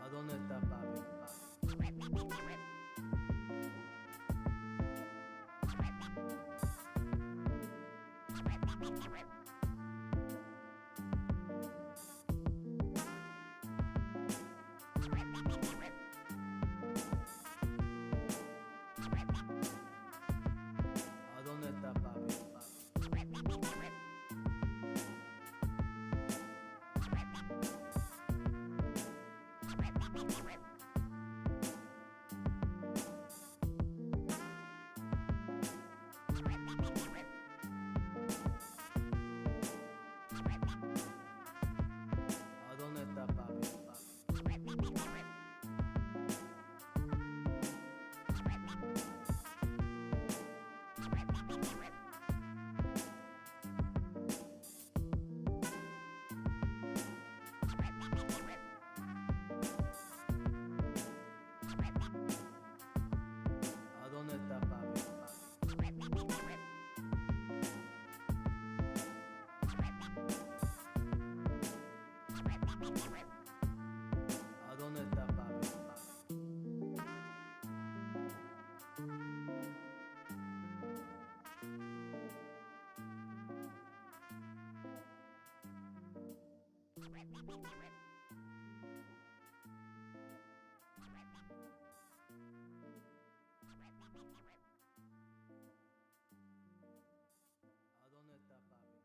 ¿A dónde está papi? ¿A dónde está papi? ¿A dónde está papi? ¿A dónde está papi? ¿A dónde está papi? ¿A dónde está papi?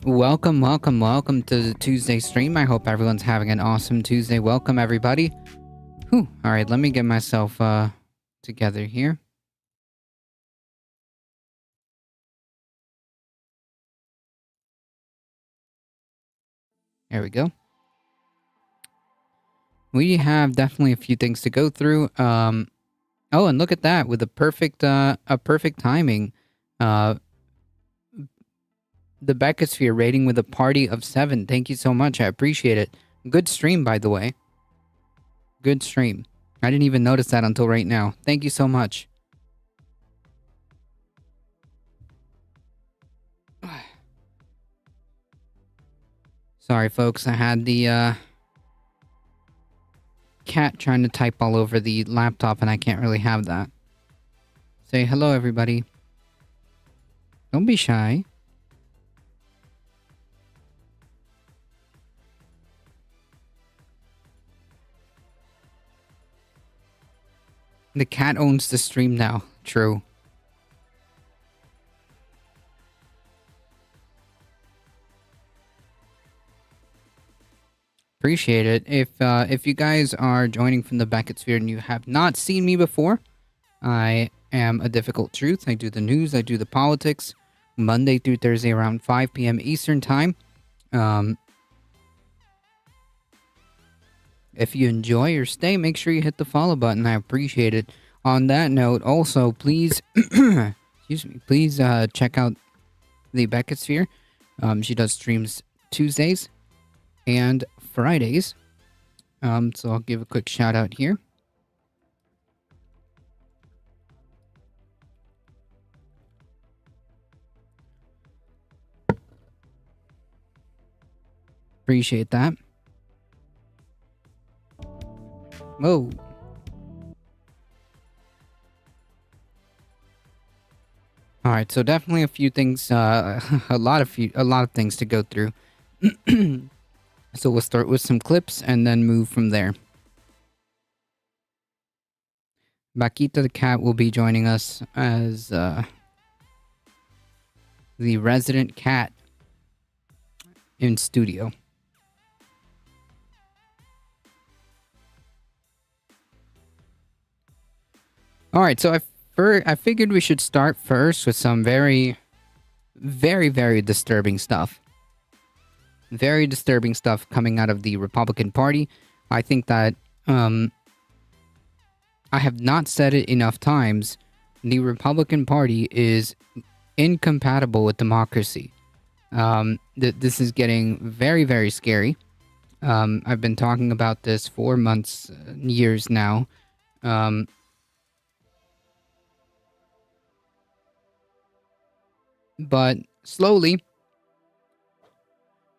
Welcome to the Tuesday stream. I hope everyone's having an awesome Tuesday. Welcome, everybody. Whew. All right, let me get myself together here. There we go. We have definitely a few things to go through. Oh, and look at that, with a perfect timing. The Beckosphere rating with a party of 7. Thank you so much. I appreciate it. Good stream, by the way. Good stream. I didn't even notice that until right now. Thank you so much. Sorry, folks. I had the cat trying to type all over the laptop, and I can't really have that. Say hello, everybody. Don't be shy. The cat owns the stream now. True. Appreciate it. If you guys are joining from the Beckosphere and you have not seen me before, I am a difficult truth. I do the news, I do the politics, Monday through Thursday around 5 p.m. Eastern time. If you enjoy or stay, make sure you hit the follow button. I appreciate it. On that note, also, please, excuse me, please check out the Beckosphere. She does streams Tuesdays and Fridays. So I'll give a quick shout out here. Appreciate that. Whoa. All right, so definitely a few things, a lot of things to go through. So we'll start with some clips and then move from there. Bakita the cat will be joining us as the resident cat in studio. All right, so I figured we should start first with some very, very, very disturbing stuff. Very disturbing stuff coming out of the Republican Party. I think that I have not said it enough times. The Republican Party is incompatible with democracy. This is getting very, very scary. I've been talking about this for months, years now. But slowly,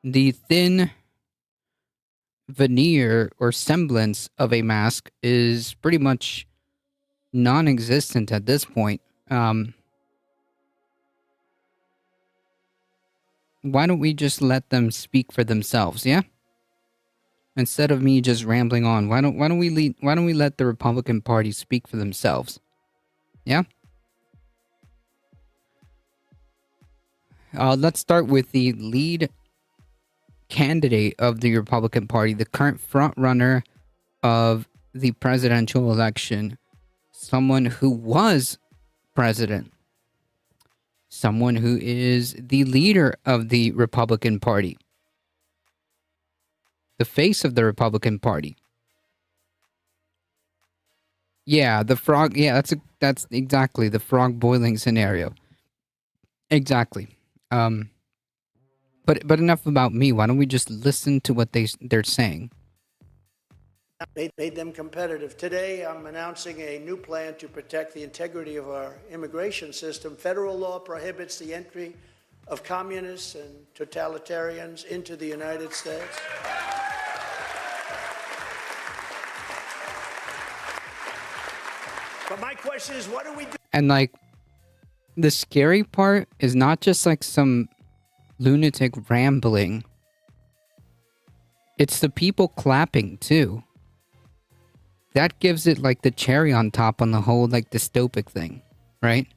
the thin veneer or semblance of a mask is pretty much non-existent at this point. Why don't we just let them speak for themselves, yeah? Instead of me just rambling on, why don't we let the Republican Party speak for themselves? Yeah? Let's start with the lead candidate of the Republican Party, the current front runner of the presidential election, someone who was president, someone who is the leader of the Republican Party, the face of the Republican Party. Yeah, the frog. Yeah, that's exactly the frog boiling scenario. Exactly. But enough about me. Why don't we just listen to what they're saying? Made them competitive. Today, I'm announcing a new plan to protect the integrity of our immigration system. Federal law prohibits the entry of communists and totalitarians into the United States. But my question is, what do we do? And like, the scary part is not just like some lunatic rambling. It's the people clapping too. That gives it like the cherry on top on the whole like dystopic thing, right?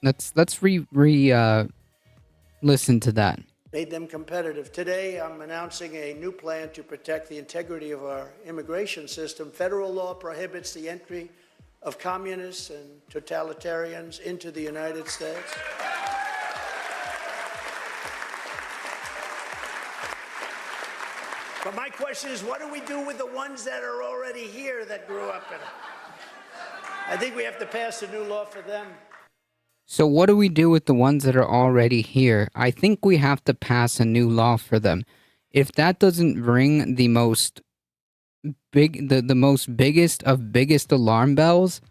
Let's listen to that. Made them competitive. Today, I'm announcing a new plan to protect the integrity of our immigration system. Federal law prohibits the entry of communists and totalitarians into the United States. But my question is, what do we do with the ones that are already here that grew up in it? I think we have to pass a new law for them. So what do we do with the ones that are already here? I think we have to pass a new law for them. If that doesn't ring the most biggest of biggest alarm bells,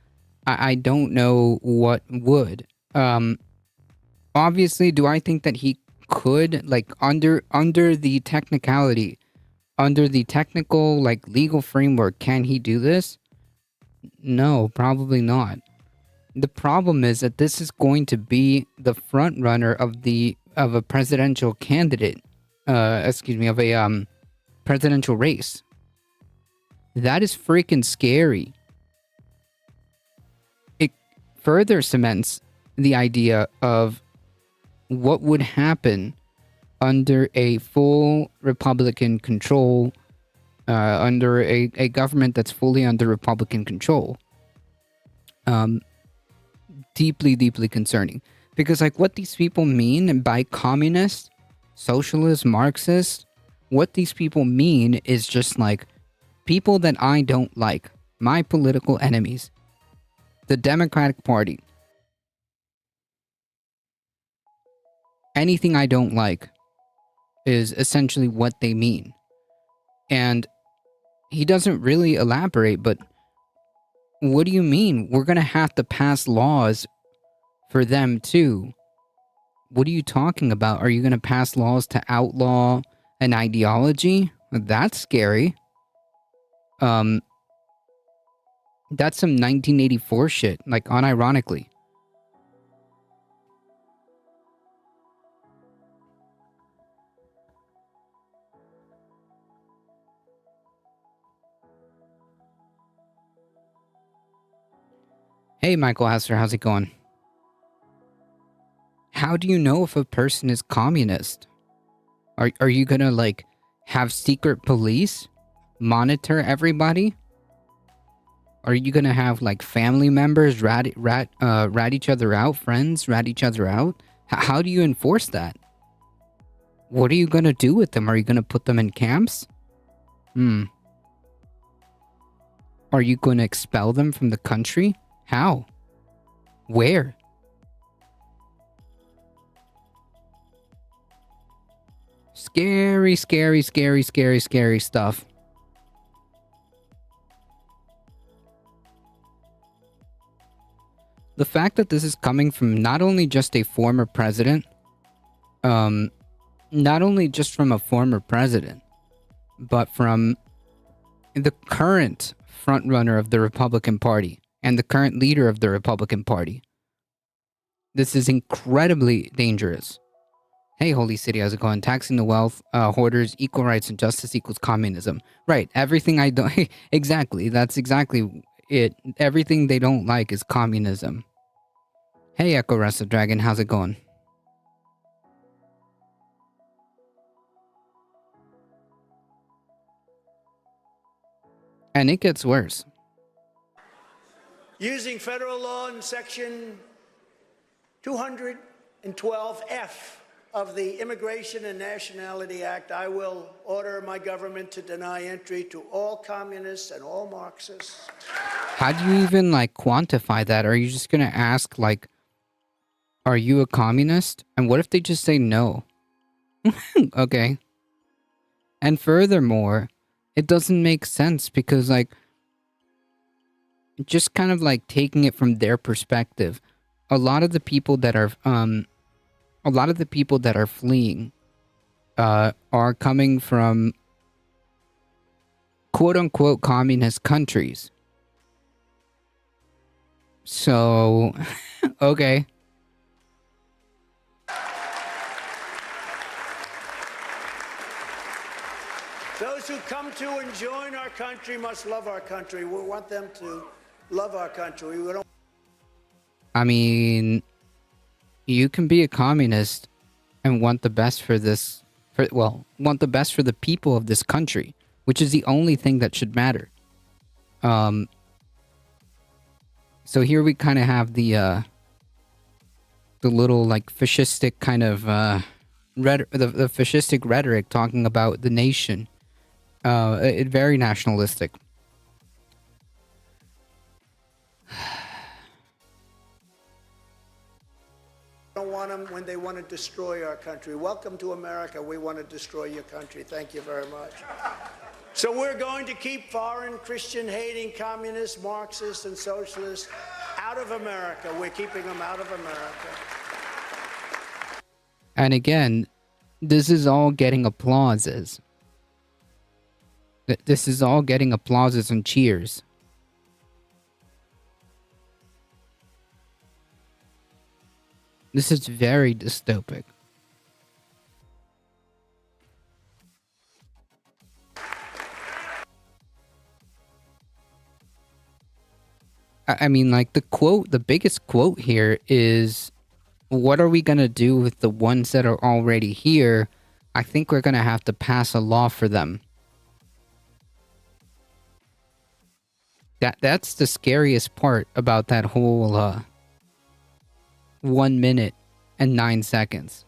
I don't know what would. Obviously, do I think that he could, like, under the technicality, under the technical, like, legal framework, can he do this? No, probably not. The problem is that this is going to be the front runner of a presidential candidate, of a presidential race. That is freaking scary. It further cements the idea of what would happen under a full Republican control, under a government that's fully under Republican control. Deeply, deeply concerning. Because, like, what these people mean by communist, socialist, Marxist, what these people mean is just, like, people that I don't like. My political enemies. The Democratic Party. Anything I don't like is essentially what they mean. And he doesn't really elaborate, but what do you mean? We're going to have to pass laws for them too. What are you talking about? Are you going to pass laws to outlaw an ideology? That's scary. That's some 1984 shit, like, unironically. Hey, Michael Hasser, how's it going? How do you know if a person is communist? Are you gonna, like, have secret police monitor everybody? Are you gonna have, like, family members rat each other out, friends rat each other out? How do you enforce that? What are you gonna do with them? Are you gonna put them in camps? Are you gonna expel them from the country? How? Where? Scary, scary, scary, scary, scary stuff. The fact that this is coming from not only just a former president, not only just from a former president, but from the current frontrunner of the Republican Party and the current leader of the Republican Party. This is incredibly dangerous. Hey, Holy City, how's it going? Taxing the wealth, hoarders, equal rights and justice equals communism. Right, everything I don't... Exactly, that's exactly it. Everything they don't like is communism. Hey, Echo Wrestle Dragon, how's it going? And it gets worse. Using federal law in Section 212F of the Immigration and Nationality Act, I will order my government to deny entry to all communists and all Marxists. How do you even, like, quantify that? Are you just gonna ask, like, are you a communist? And what if they just say no? Okay. And furthermore, it doesn't make sense because, like, just kind of like taking it from their perspective, a lot of the people that are fleeing are coming from quote unquote communist countries. So, okay. Those who come to and join our country must love our country. We want them to love our country. We don't... I mean, You can be a communist and want the best for want the best for the people of this country, which is the only thing that should matter. So here we kind of have the little like fascistic kind of the fascistic rhetoric talking about the nation. It very nationalistic. Don't want them when they want to destroy our country. Welcome to America. We want to destroy your country. Thank you very much. So we're going to keep foreign Christian-hating communists, Marxists, and socialists out of America. We're keeping them out of America. And again, this is all getting applauses. This is all getting applauses and cheers. This is very dystopic. I mean, like, the biggest quote here is, what are we going to do with the ones that are already here? I think we're going to have to pass a law for them. That's the scariest part about that whole 1 minute and 9 seconds.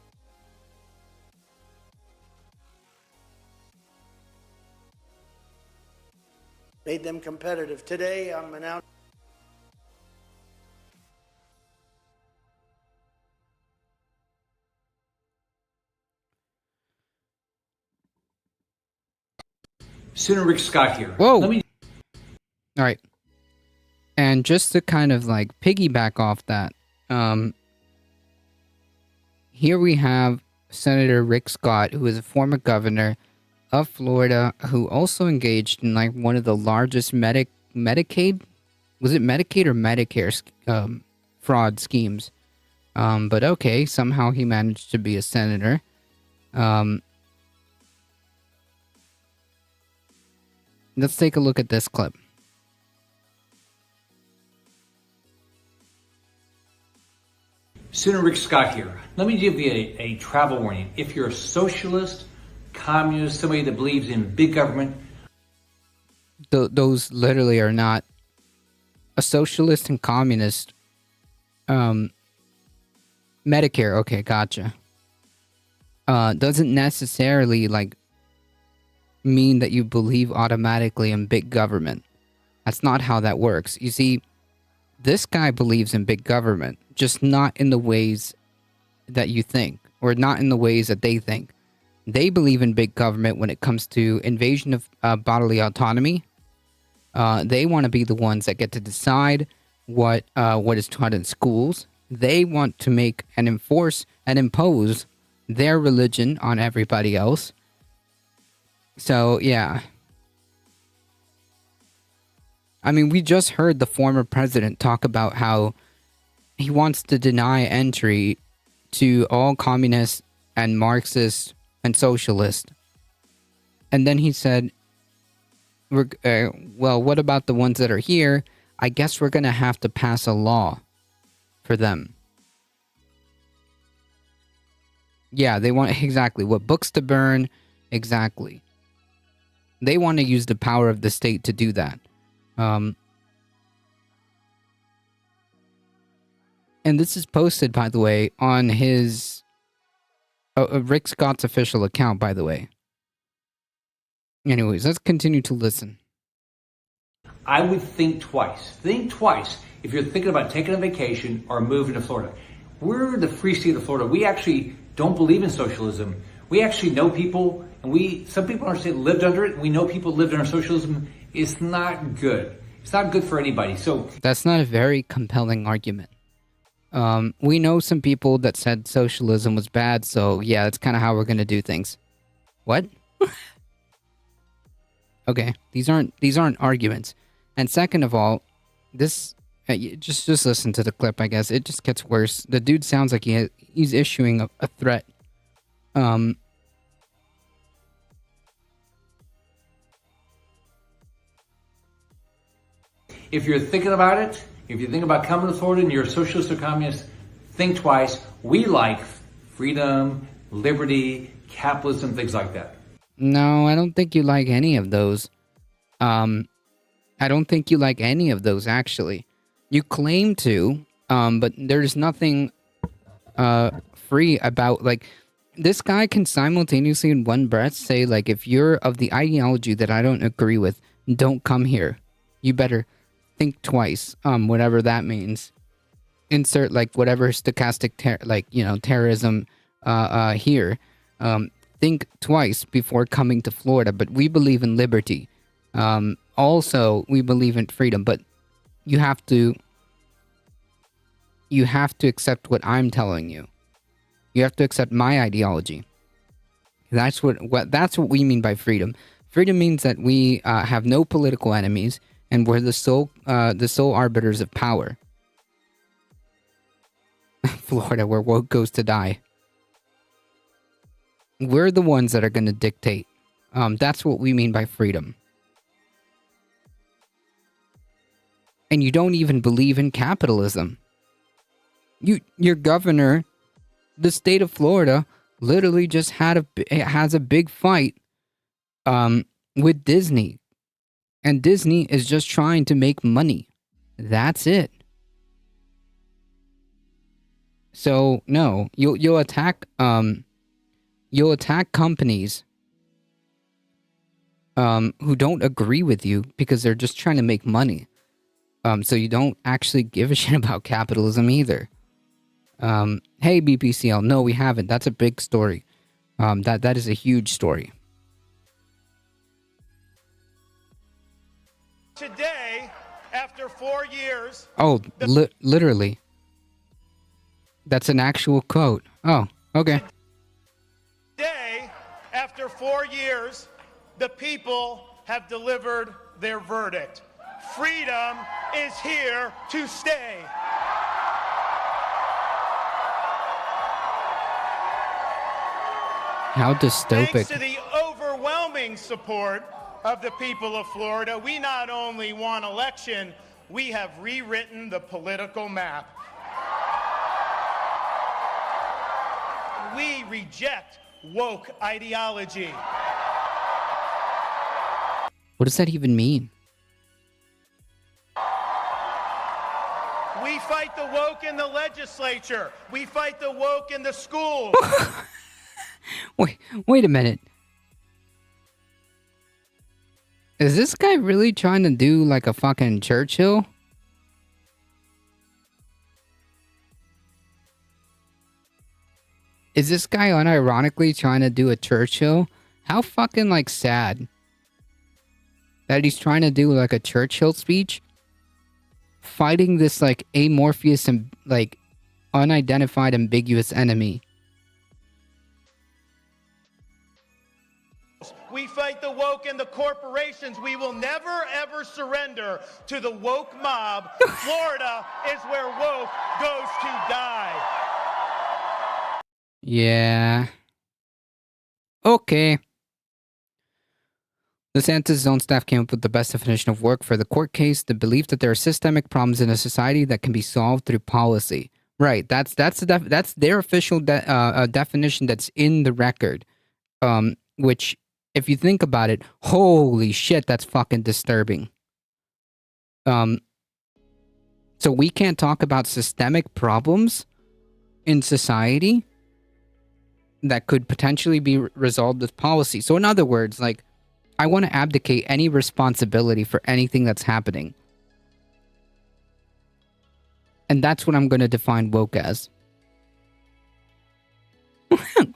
Made them competitive. Today, I'm announcing. Senator Rick Scott here. Whoa! All right. And just to kind of like piggyback off that, here we have Senator Rick Scott, who is a former governor of Florida, who also engaged in like one of the largest Medicaid, was it Medicaid or Medicare fraud schemes? But okay, somehow he managed to be a senator. Let's take a look at this clip. Senator Rick Scott here. Let me give you a travel warning. If you're a socialist, communist, somebody that believes in big government, those literally are not a socialist and communist. Medicare, okay, gotcha. Doesn't necessarily like mean that you believe automatically in big government. That's not how that works. You see, this guy believes in big government, just not in the ways that you think, or not in the ways that they think. They believe in big government when it comes to invasion of bodily autonomy. They want to be the ones that get to decide what is taught in schools. They want to make and enforce and impose their religion on everybody else. So, yeah. I mean, we just heard the former president talk about how he wants to deny entry to all communists and Marxists and socialists. And then he said, well, what about the ones that are here? I guess we're going to have to pass a law for them. Yeah, they want exactly what books to burn. Exactly. They want to use the power of the state to do that. And this is posted, by the way, on his Rick Scott's official account, by the way. Anyways, let's continue to listen. I would think twice. Think twice if you're thinking about taking a vacation or moving to Florida. We're the free state of Florida. We actually don't believe in socialism. We actually know people, and some people in our state lived under it, and we know people lived under socialism. It's not good. It's not good for anybody. So that's not a very compelling argument. We know some people that said socialism was bad, so yeah, that's kind of how we're going to do things. What? Okay, these aren't arguments. And second of all, this just listen to the clip, I guess. It just gets worse. The dude sounds like he's issuing a threat. if you're thinking about it, if you think about coming to Florida and you're a socialist or communist, think twice. We like freedom, liberty, capitalism, things like that. No, I don't think you like any of those. I don't think you like any of those, actually. You claim to, but there's nothing free about, like, this guy can simultaneously in one breath say, like, if you're of the ideology that I don't agree with, don't come here. You better think twice, whatever that means. Insert, like, whatever stochastic, terrorism here. Think twice before coming to Florida, but we believe in liberty. Also, we believe in freedom, but you have to accept what I'm telling you. You have to accept my ideology. That's what we mean by freedom. Freedom means that we have no political enemies, and we're the sole arbiters of power. Florida, where woke goes to die. We're the ones that are going to dictate. That's what we mean by freedom. And you don't even believe in capitalism. Your governor, the state of Florida, literally just has a big fight with Disney. And Disney is just trying to make money. That's it. So no, you'll attack companies who don't agree with you because they're just trying to make money. So you don't actually give a shit about capitalism either. Hey BPCL, no, we haven't. That's a big story. That is a huge story. Today, after 4 years... Oh, literally. That's an actual quote. Oh, okay. Today, after 4 years, the people have delivered their verdict. Freedom is here to stay. How dystopic. Thanks to the overwhelming support of the people of Florida, we not only won election, we have rewritten the political map. We reject woke ideology. What does that even mean? We fight the woke in the legislature. We fight the woke in the schools. Wait a minute. Is this guy really trying to do like a fucking Churchill? Is this guy unironically trying to do a Churchill? How fucking like sad that he's trying to do like a Churchill speech, fighting this like amorphous and like unidentified ambiguous enemy. We fight the woke and the corporations. We will never, ever surrender to the woke mob. Florida is where woke goes to die. Yeah. Okay. DeSantis' own staff came up with the best definition of woke for the court case: the belief that there are systemic problems in a society that can be solved through policy. Right. That's their official definition that's in the record. Which, if you think about it, holy shit, that's fucking disturbing. So we can't talk about systemic problems in society that could potentially be resolved with policy. So in other words, like, I want to abdicate any responsibility for anything that's happening. And that's what I'm going to define woke as.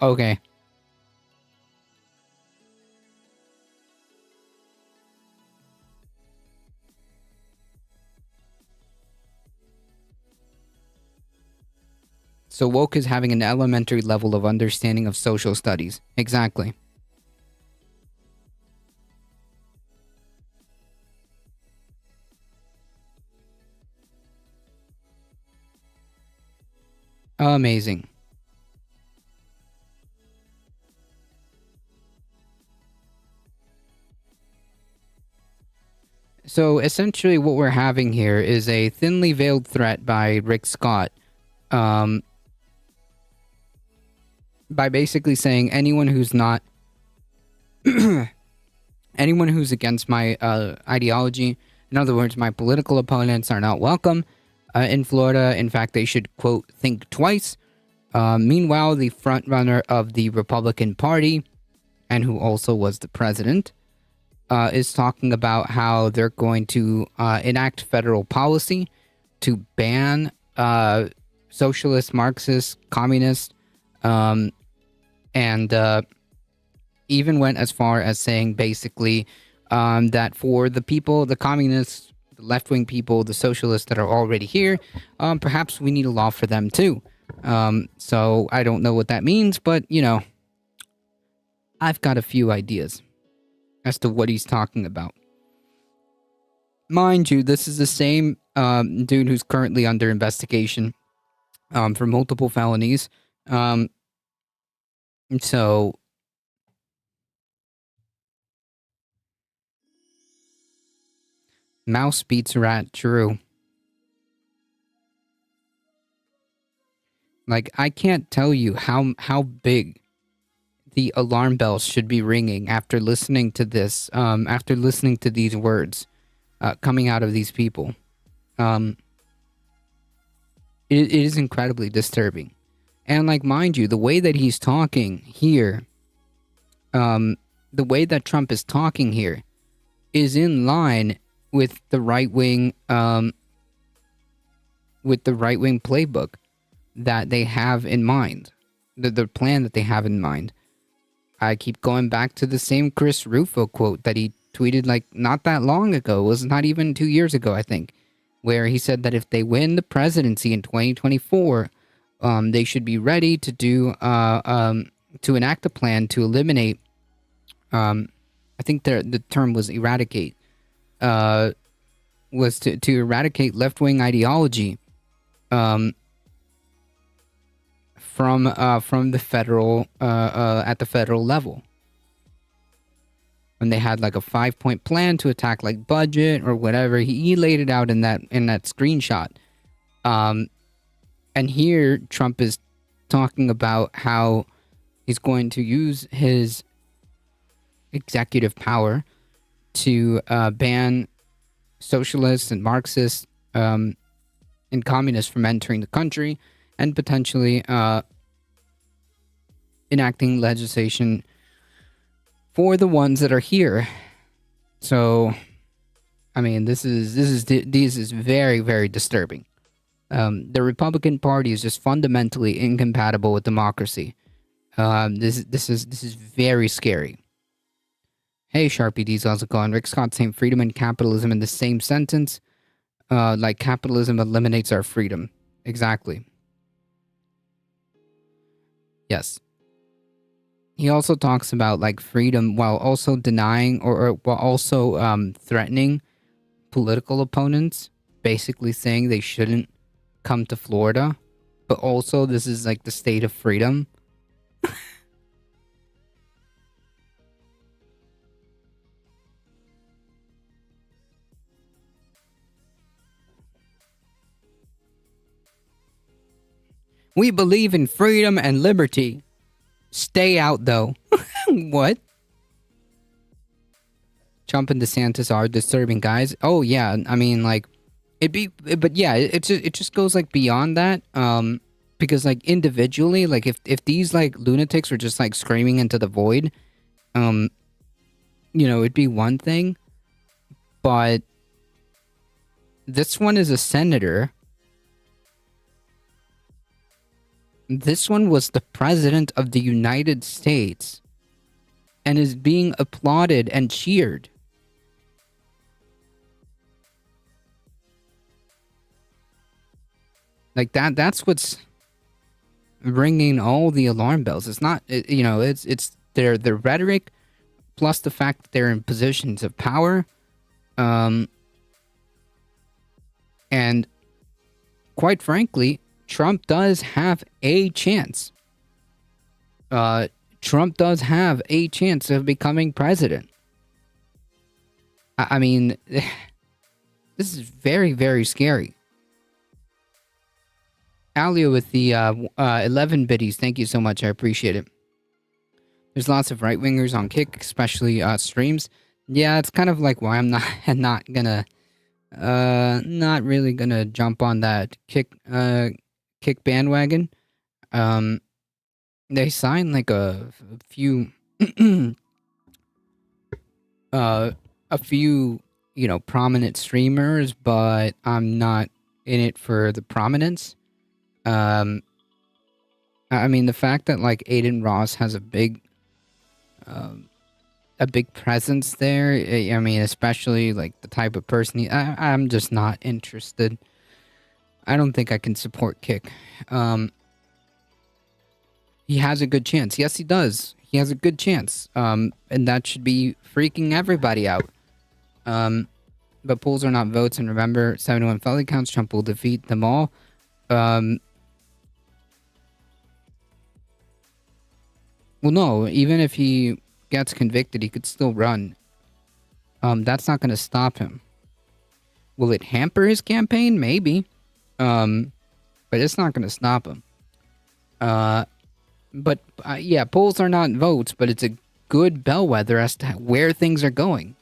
Okay. So woke is having an elementary level of understanding of social studies. Exactly. Amazing. So essentially what we're having here is a thinly veiled threat by Rick Scott, by basically saying anyone who's not anyone who's against my ideology, in other words, my political opponents, are not welcome in Florida. In fact, they should, quote, think twice. Meanwhile, the frontrunner of the Republican Party, and who also was the president, is talking about how they're going to enact federal policy to ban socialist, Marxist, communist, and even went as far as saying basically that for the people, the communists, the left-wing people, the socialists that are already here, perhaps we need a law for them too. So I don't know what that means, but, you know, I've got a few ideas as to what he's talking about. Mind you, this is the same dude who's currently under investigation for multiple felonies. So mouse beats rat, true. Like, I can't tell you how big the alarm bells should be ringing after listening to this, after listening to these words coming out of these people. It is incredibly disturbing. And, like, mind you, the way that he's talking here, the way that Trump is talking here is in line with the right-wing, playbook that they have in mind, the plan that they have in mind. I keep going back to the same Chris Rufo quote that he tweeted like not that long ago. It was not even 2 years ago, I think, where he said that if they win the presidency in 2024, they should be ready to do to enact a plan to eliminate. I think the term was eradicate. Was to eradicate left-wing ideology. From the federal at the federal level, when they had like a 5-point plan to attack like budget or whatever, he laid it out in that screenshot. And here Trump is talking about how he's going to use his executive power to ban socialists and Marxists and communists from entering the country, and potentially enacting legislation for the ones that are here. So, I mean, this is very, very disturbing. The Republican Party is just fundamentally incompatible with democracy. This is very scary. Hey, Sharpie D's, how's it going? Rick Scott saying freedom and capitalism in the same sentence. Like capitalism eliminates our freedom. Exactly. Yes. He also talks about like freedom while also denying or while also threatening political opponents, basically saying they shouldn't come to Florida, but also this is like the state of freedom. We believe in freedom and liberty. Stay out, though. What? Trump and DeSantis are disturbing, guys. Oh, yeah. I mean, like, but yeah, it just goes, like, beyond that. Because, like, individually, like, if these, like, lunatics were just, like, screaming into the void, you know, it'd be one thing. But this one is a senator. This one was the president of the United States and is being applauded and cheered. Like that's what's ringing all the alarm bells. It's not, you know, it's their rhetoric plus the fact that they're in positions of power. And quite frankly, Trump does have a chance. Trump does have a chance of becoming president. I mean, this is very, very scary. Alio with the 11 biddies. Thank you so much. I appreciate it. There's lots of right-wingers on Kick, especially streams. Yeah, it's kind of like why I'm not not really gonna jump on that Kick bandwagon. They signed like a few a few, prominent streamers, but I'm not in it for the prominence. I mean, the fact that like Aiden Ross has a big presence there. I mean, especially like the type of person I'm just not interested. I don't think I can support Kick. He has a good chance. Yes, he does. He has a good chance. And that should be freaking everybody out. But polls are not votes, and remember, 71 felony counts, Trump will defeat them all. Well, no, even if he gets convicted, he could still run. That's not going to stop him. Will it hamper his campaign? Maybe. But it's not going to stop him. But yeah, polls are not votes, but it's a good bellwether as to where things are going,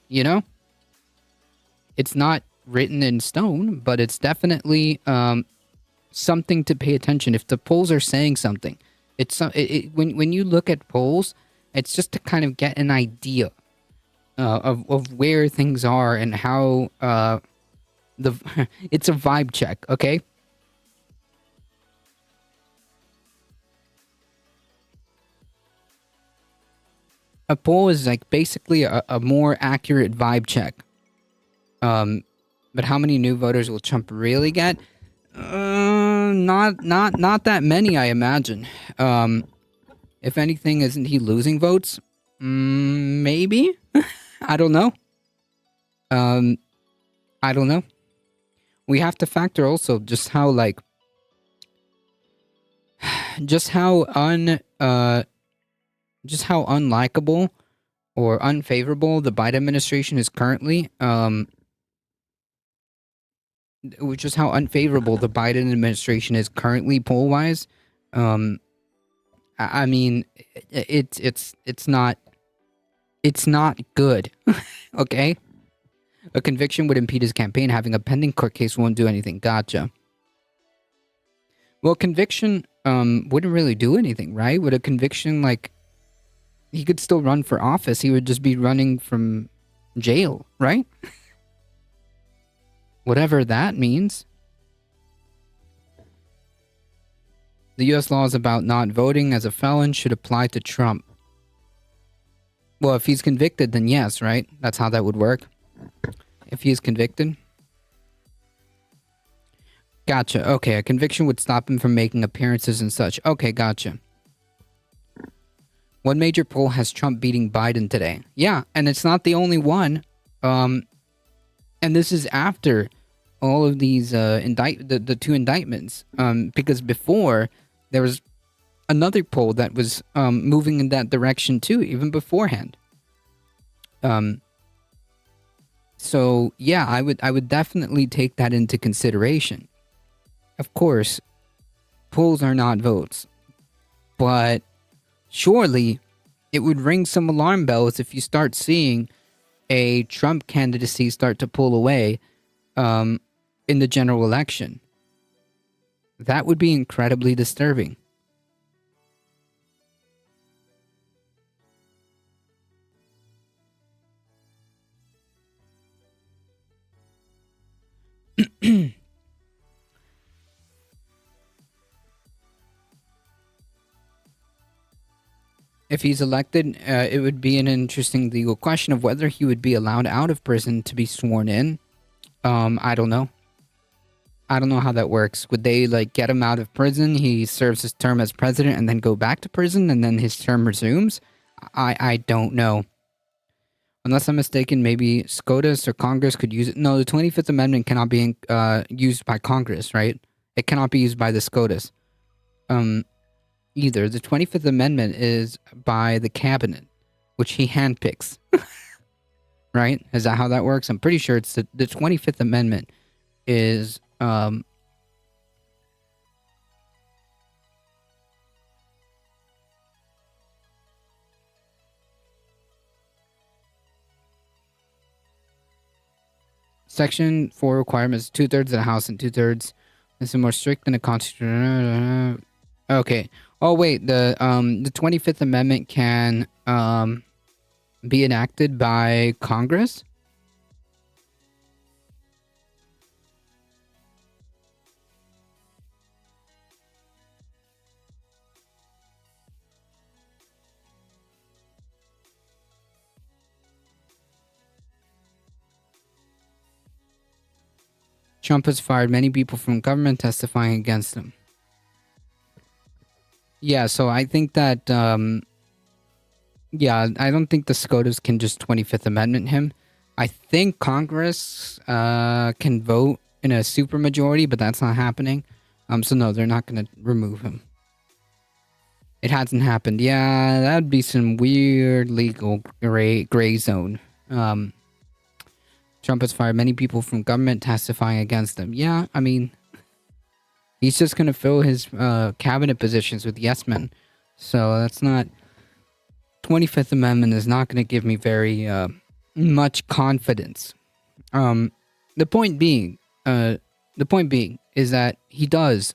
It's not written in stone, but it's definitely something to pay attention. If the polls are saying something, when you look at polls, it's just to kind of get an idea of where things are and how it's a vibe check, okay? A poll is like basically a more accurate vibe check. But how many new voters will Trump really get? Not that many, I imagine. If anything, isn't he losing votes? Maybe. I don't know. I don't know. We have to factor also just how unlikable or unfavorable the Biden administration is currently. Just how unfavorable the Biden administration is currently poll-wise. I mean, it's not good. Okay? A conviction would impede his campaign. Having a pending court case won't do anything. Gotcha. Well, conviction wouldn't really do anything, right? Would a conviction, he could still run for office. He would just be running from jail, right? Whatever that means. The U.S. laws about not voting as a felon should apply to Trump. Well, if he's convicted, then yes, right? That's how that would work. If he is convicted. Gotcha. Okay, a conviction would stop him from making appearances and such. Okay, gotcha. One major poll has Trump beating Biden today. Yeah, and it's not the only one. And this is after all of these the two indictments. Because before there was another poll that was moving in that direction too, even beforehand. So yeah, I would definitely take that into consideration. Of course, polls are not votes, but surely it would ring some alarm bells if you start seeing a Trump candidacy start to pull away in the general election. That would be incredibly disturbing. If he's elected, it would be an interesting legal question of whether he would be allowed out of prison to be sworn in. I don't know. I don't know how that works. Would they get him out of prison? He serves his term as president and then go back to prison and then his term resumes? I don't know. Unless I'm mistaken, maybe SCOTUS or Congress could use it. No, the 25th Amendment cannot be used by Congress, right? It cannot be used by the SCOTUS. Either. The 25th Amendment is by the cabinet, which he handpicks. Right? Is that how that works? I'm pretty sure it's the 25th Amendment is Section 4 requirements: 2/3 of the House and 2/3. This is more strict than the Constitution. Okay. Oh wait, the 25th Amendment can be enacted by Congress. Trump has fired many people from government testifying against him. Yeah, so I think that, yeah, I don't think the SCOTUS can just 25th Amendment him. I think Congress can vote in a supermajority, but that's not happening. So no, they're not going to remove him. It hasn't happened. Yeah, that would be some weird legal gray zone. Trump has fired many people from government testifying against him. Yeah, I mean, he's just going to fill his cabinet positions with yes men. So that's not... 25th Amendment is not going to give me very much confidence. The point being is that he does...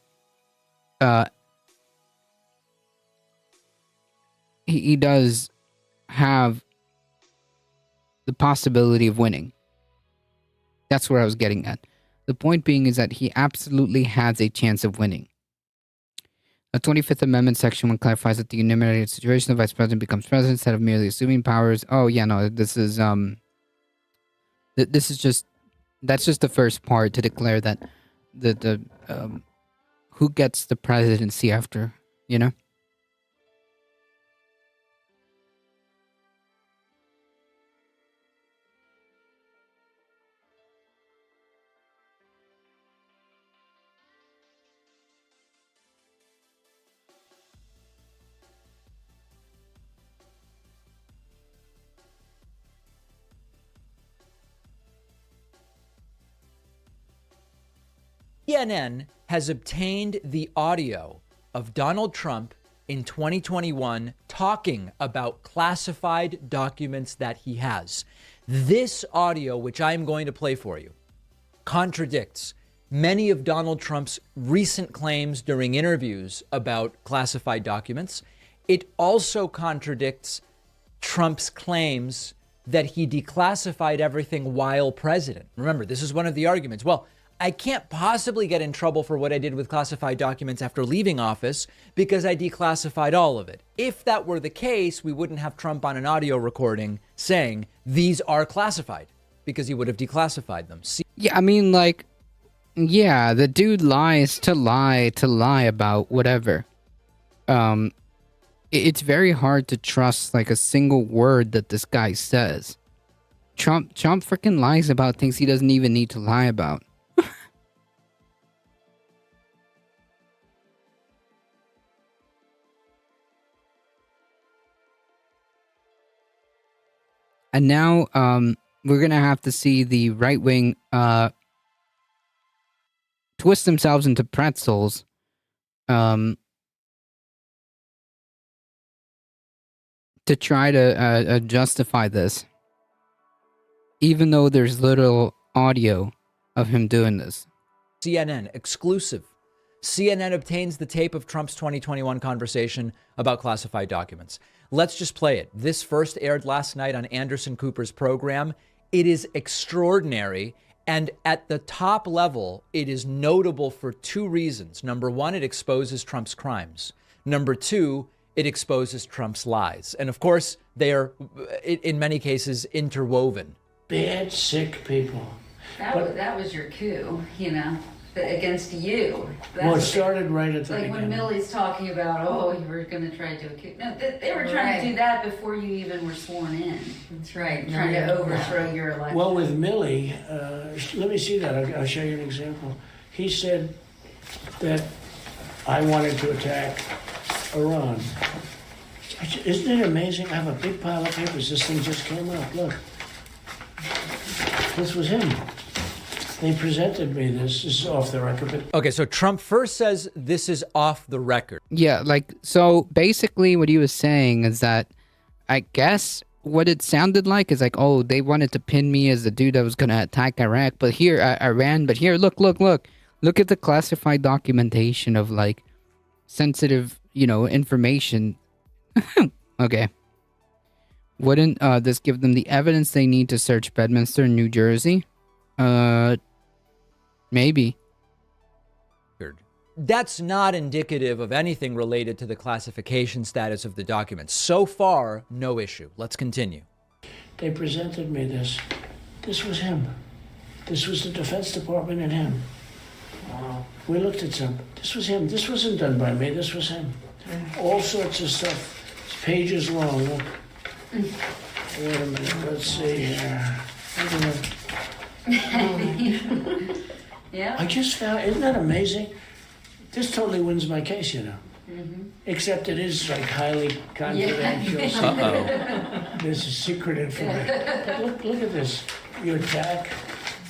he does have the possibility of winning. That's where I was getting at. The point being is that he absolutely has a chance of winning. The 25th Amendment Section 1 clarifies that the enumerated situation the vice president becomes president instead of merely assuming powers. Oh yeah, no, this is that's just the first part to declare that the who gets the presidency after, you know? CNN has obtained the audio of Donald Trump in 2021 talking about classified documents that he has. This audio, which I'm going to play for you, contradicts many of Donald Trump's recent claims during interviews about classified documents. It also contradicts Trump's claims that he declassified everything while president. Remember, this is one of the arguments. Well, I can't possibly get in trouble for what I did with classified documents after leaving office because I declassified all of it. If that were the case, we wouldn't have Trump on an audio recording saying these are classified because he would have declassified them. Yeah, I mean, like, yeah, the dude lies to lie about whatever. It's very hard to trust like a single word that this guy says. Trump freaking lies about things he doesn't even need to lie about. And now, we're gonna have to see the right wing twist themselves into pretzels, to try to justify this, even though there's little audio of him doing this. CNN exclusive. CNN obtains the tape of Trump's 2021 conversation about classified documents. Let's just play it. This first aired last night on Anderson Cooper's program. It is extraordinary. And at the top level, it is notable for two reasons. Number one, it exposes Trump's crimes. Number two, it exposes Trump's lies. And of course, they are, in many cases, interwoven. Bad, sick people. That was your coup, you know, against you. Well, it started right at the like beginning. when Milley's talking about, oh, you were going to try to do a coup. No, they were trying to do that before you even were sworn in. That's right. Trying to overthrow your election. Well, with Milley, let me see that. I'll show you an example. He said that I wanted to attack Iran. Isn't it amazing? I have a big pile of papers. This thing just came out. Look. This was him. They presented me this. This is off the record. But Okay, so Trump first says this is off the record. Yeah, like, so basically what he was saying is that I guess what it sounded like is like, oh, they wanted to pin me as the dude that was gonna attack Iraq, but here, Iran, but here, look at the classified documentation of like sensitive, information. Okay. Wouldn't this give them the evidence they need to search Bedminster, New Jersey? Maybe. That's not indicative of anything related to the classification status of the documents. So far, no issue. Let's continue. They presented me this. This was him. This was the Defense Department and him. We looked at some. This was him. This wasn't done by me. This was him. All sorts of stuff. It's pages long. Look. Wait a minute. Let's see here. Yeah. I just found, isn't that amazing? This totally wins my case, Except it is like highly confidential. There's a secret information. But look at this. You attack,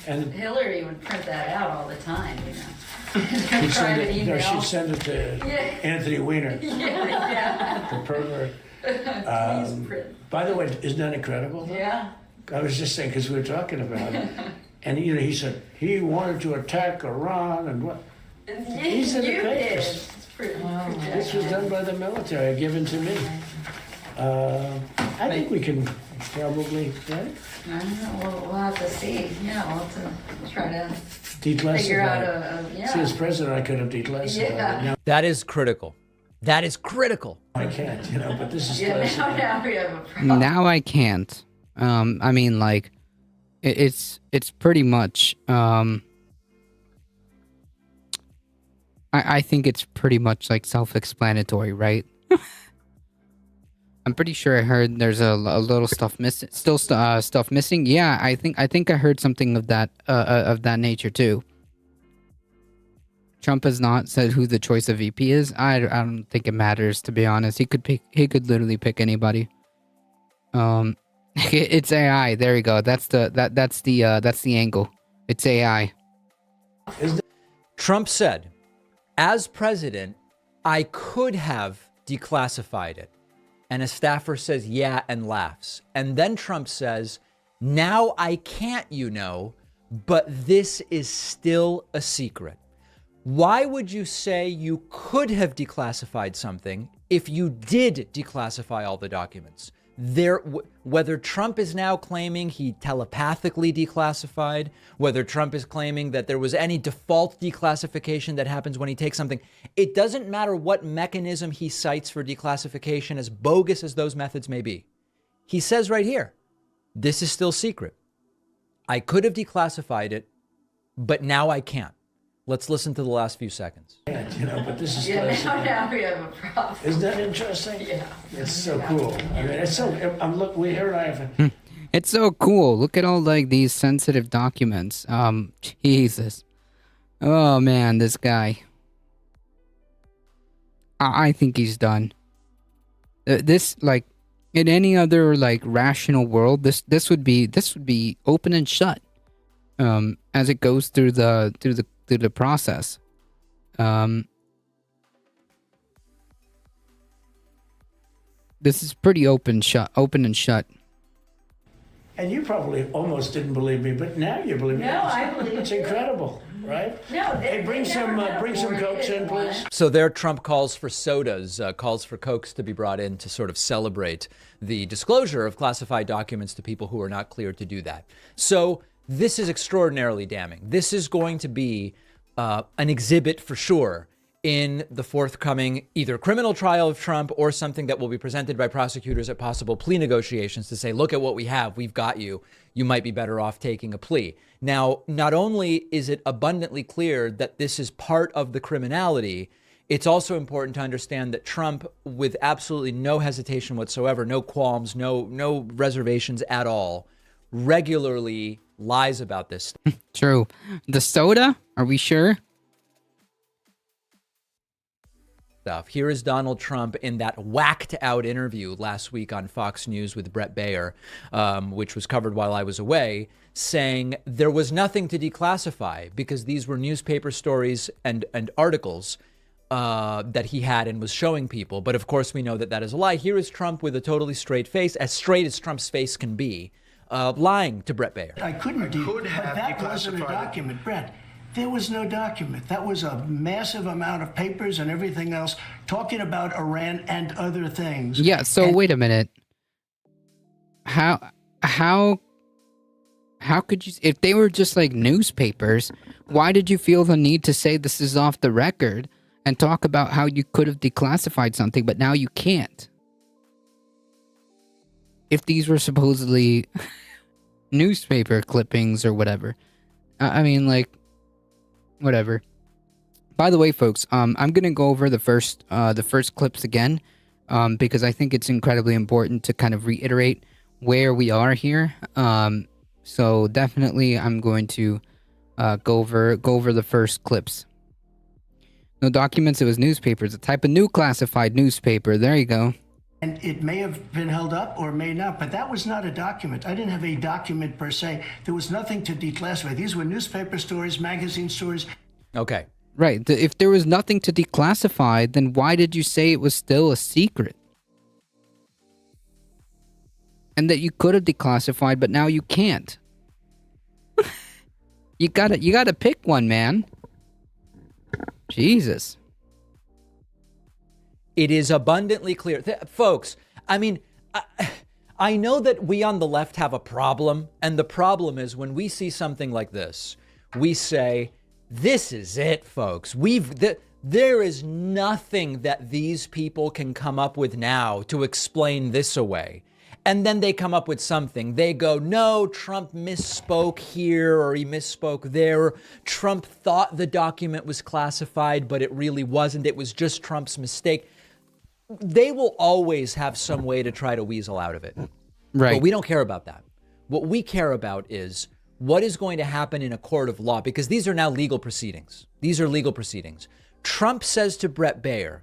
and Hillary would print that out all the time, she'd send Private email. she'd send it to Anthony Weiner, the pervert. Please print. By the way, isn't that incredible? Though? Yeah. I was just saying, because we were talking about it, and he said he wanted to attack Iran and what. These are the papers. This was done by the military, given to me. I think we can probably, right? I don't know. We'll have to see. Yeah, we'll have to try to Declassify. figure out See, as president, I could have declassified. Yeah. Now That is critical. That is critical. I can't, but this is Yeah, classified. now we have a problem. Now I can't. I mean, like, it's pretty much. I think it's pretty much like self-explanatory, right? I'm pretty sure I heard there's a little stuff missing. Still stuff missing. Yeah, I think I heard something of that nature too. Trump has not said who the choice of VP is. I don't think it matters, to be honest. He could literally pick anybody. It's AI. There we go. That's the angle. It's AI. Trump said, as president, I could have declassified it. And a staffer says, yeah, and laughs. And then Trump says, now I can't, but this is still a secret. Why would you say you could have declassified something if you did declassify all the documents? Whether Trump is now claiming he telepathically declassified, whether Trump is claiming that there was any default declassification that happens when he takes something, it doesn't matter what mechanism he cites for declassification, as bogus as those methods may be. He says right here, this is still secret. I could have declassified it, but now I can't. Let's listen to the last few seconds. But this is Yeah, now we have a problem. Isn't that interesting? Yeah. It's so cool. I mean, it's so. We here I have. It's so cool. Look at all like these sensitive documents. Jesus. Oh man, this guy. I think he's done. This, like, in any other like rational world, this would be open and shut. As it goes through the process. This is pretty open and shut. And you probably almost didn't believe me, but now you believe me. No, I believe It's you. incredible, right? No, Hey, bring some Cokes in, please. So there, Trump calls for sodas, calls for Cokes to be brought in to sort of celebrate the disclosure of classified documents to people who are not cleared to do that. So this is extraordinarily damning. This is going to be an exhibit for sure in the forthcoming either criminal trial of Trump or something that will be presented by prosecutors at possible plea negotiations to say, look at what we have. We've got you. You might be better off taking a plea. Now, not only is it abundantly clear that this is part of the criminality, it's also important to understand that Trump, with absolutely no hesitation whatsoever, no qualms, no reservations at all, regularly lies about this stuff. True. The soda? Are we sure? Here is Donald Trump in that whacked out interview last week on Fox News with Brett Baer, which was covered while I was away, saying there was nothing to declassify because these were newspaper stories and articles. that he had and was showing people. But of course, we know that that is a lie. Here is Trump with a totally straight face, as straight as Trump's face can be, lying to Brett Baier. I couldn't do could but have that wasn't a declassified it. document, Brett. There was no document. That was a massive amount of papers and everything else talking about Iran and other things. Yeah, so wait a minute. How could you, if they were just like newspapers, why did you feel the need to say this is off the record and talk about how you could have declassified something, but now you can't? If these were supposedly newspaper clippings or whatever. I mean, like, whatever. By the way, folks, I'm gonna go over the first clips again, because I think it's incredibly important to kind of reiterate where we are here. So definitely, I'm going to go over the first clips. No documents. It was newspapers. A type of new classified newspaper. There you go. And it may have been held up or may not, but that was not a document. I didn't have a document per se. There was nothing to declassify. These were newspaper stories, magazine stories. Okay. Right. If there was nothing to declassify, then why did you say it was still a secret? And that you could have declassified, but now you can't. You gotta pick one, man. Jesus. It is abundantly clear. Folks, I mean, I know that we on the left have a problem. And the problem is when we see something like this, we say, this is it, folks. There is nothing that these people can come up with now to explain this away. And then they come up with something. They go, no, Trump misspoke here or he misspoke there. Trump thought the document was classified, but it really wasn't. It was just Trump's mistake. They will always have some way to try to weasel out of it. Right. But we don't care about that. What we care about is what is going to happen in a court of law, because these are now legal proceedings. These are legal proceedings. Trump says to Brett Baier,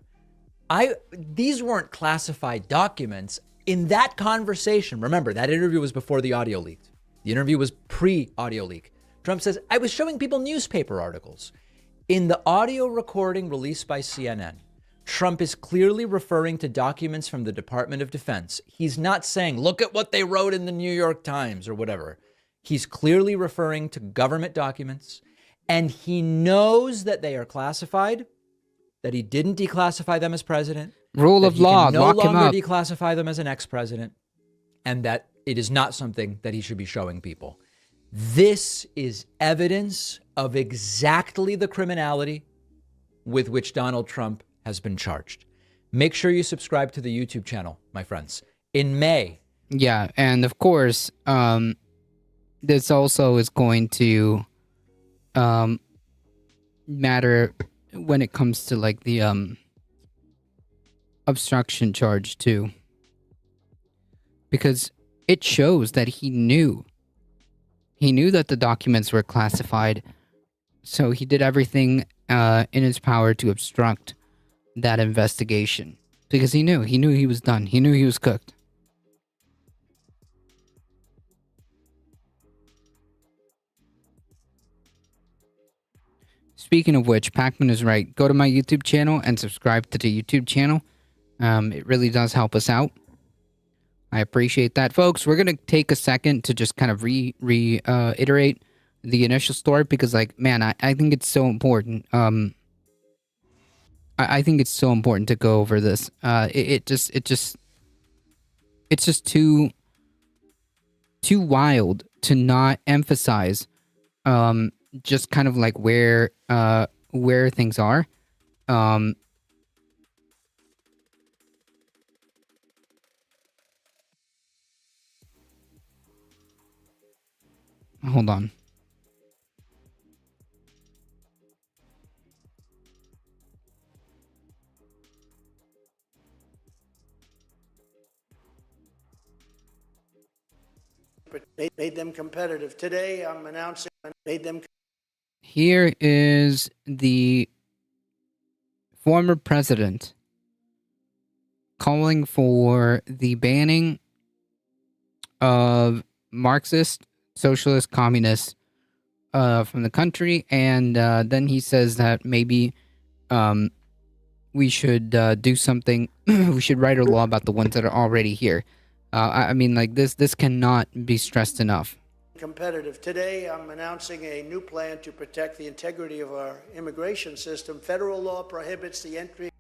these weren't classified documents. In that conversation, remember, that interview was before the audio leaked. The interview was pre-audio leak. Trump says, I was showing people newspaper articles. In the audio recording released by CNN, Trump is clearly referring to documents from the Department of Defense. He's not saying, look at what they wrote in the New York Times or whatever. He's clearly referring to government documents, and he knows that they are classified, that he didn't declassify them as president. Rule of law, no lock him longer up. declassify them as an ex-president, and that it is not something that he should be showing people. This is evidence of exactly the criminality with which Donald Trump has been charged. Make sure you subscribe to the YouTube channel, my friends. In May. Yeah, and of course, this also is going to matter when it comes to like the obstruction charge too, because it shows that he knew that the documents were classified, so he did everything in his power to obstruct that investigation, because he knew he was done. He knew he was cooked. Speaking of which, Pacman is right. Go to my YouTube channel and subscribe to the YouTube channel. It really does help us out. I appreciate that, folks. We're gonna take a second to just kind of reiterate the initial story, because, like, man, I think it's so important. I think it's so important to go over this. It's just too wild to not emphasize just kind of like where things are. Hold on. Made them competitive. Today, I'm announcing made them. Here is the former president calling for the banning of Marxist, socialist, communists from the country, and then he says that maybe we should do something. We should write a law about the ones that are already here. I mean, like this cannot be stressed enough. Competitive. Today, I'm announcing a new plan to protect the integrity of our immigration system. Federal law prohibits the entry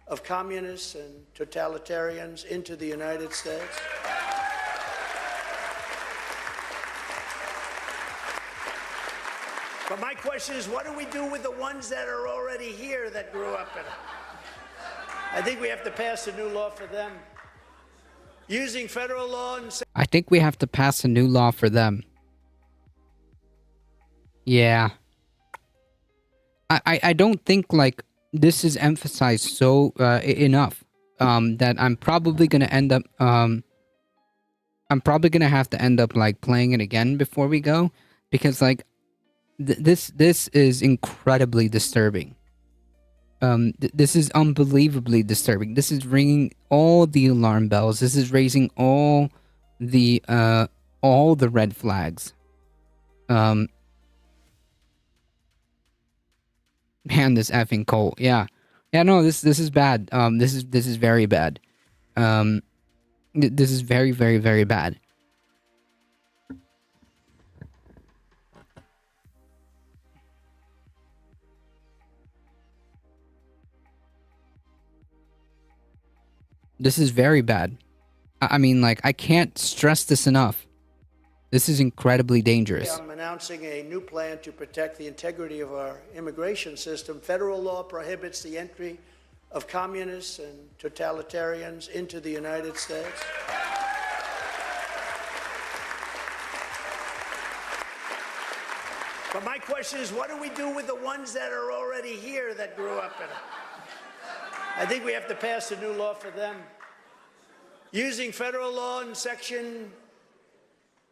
of communists and totalitarians into the United States. But my question is, what do we do with the ones that are already here that grew up in it? I think we have to pass a new law for them. Using federal law and... I think we have to pass a new law for them. Yeah. I don't think, like, this is emphasized so enough that I'm probably going to end up... I'm probably going to have to end up, like, playing it again before we go. Because, like, this is incredibly disturbing. This is unbelievably disturbing. This is ringing all the alarm bells. This is raising all the red flags. Man, this effing Cole. Yeah, no, this is bad. This is very bad. This is very, very, very bad. This is very bad. I mean, like, I can't stress this enough. This is incredibly dangerous. I'm announcing a new plan to protect the integrity of our immigration system. Federal law prohibits the entry of communists and totalitarians into the United States. But my question is, what do we do with the ones that are already here that grew up in it? I think we have to pass a new law for them. Using federal law in section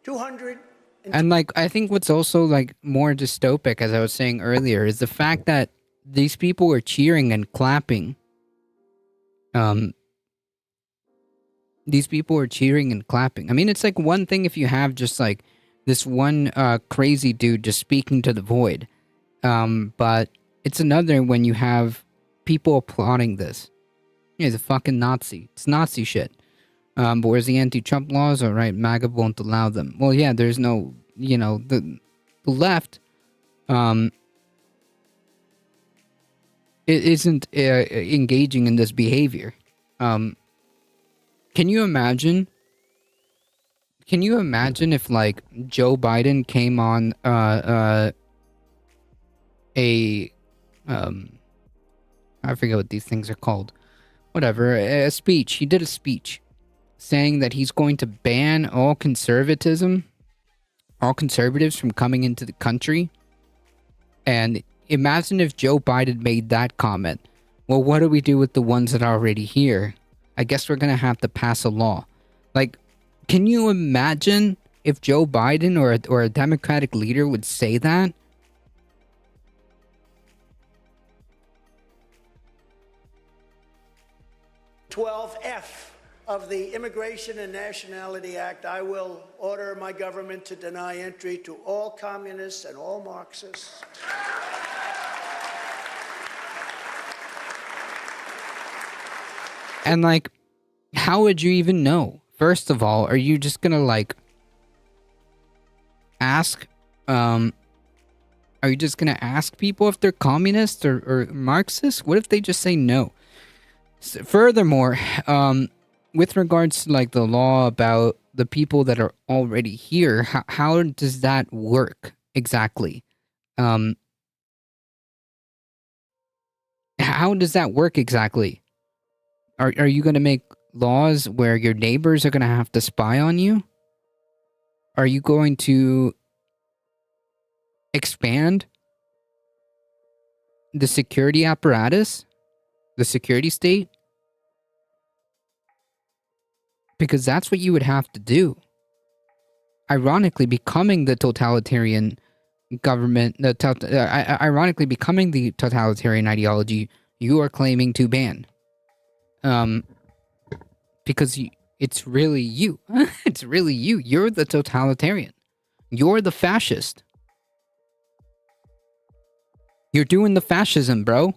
200. And, like, I think what's also, like, more dystopic, as I was saying earlier, is the fact that these people were cheering and clapping. These people were cheering and clapping. I mean, it's like one thing if you have just, like, this one crazy dude just speaking to the void. But it's another when you have people applauding this. He's a fucking Nazi. It's Nazi shit. But where's the anti-Trump laws? All right, MAGA won't allow them. Well, yeah, there's no, you know, the left, it isn't engaging in this behavior. Can you imagine? Can you imagine if, like, Joe Biden came on I forget what these things are called. Whatever, a speech. He did a speech saying that he's going to ban all conservatives from coming into the country. And imagine if Joe Biden made that comment. Well, what do we do with the ones that are already here? I guess we're going to have to pass a law. Like, can you imagine if Joe Biden or a Democratic leader would say that? F of the Immigration and Nationality Act, I will order my government to deny entry to all communists and all Marxists. And, like, how would you even know? First of all, are you just gonna, like, ask, are you just gonna ask people if they're communists or Marxists? What if they just say no? So, furthermore, with regards to, like, the law about the people that are already here, how does that work exactly? How does that work exactly? Are you going to make laws where your neighbors are going to have to spy on you? Are you going to expand the security apparatus? The security state? Because that's what you would have to do. Ironically, becoming the totalitarian government, ironically becoming the totalitarian ideology you are claiming to ban. Because it's really you. It's really you. You're the totalitarian. You're the fascist. You're doing the fascism, bro.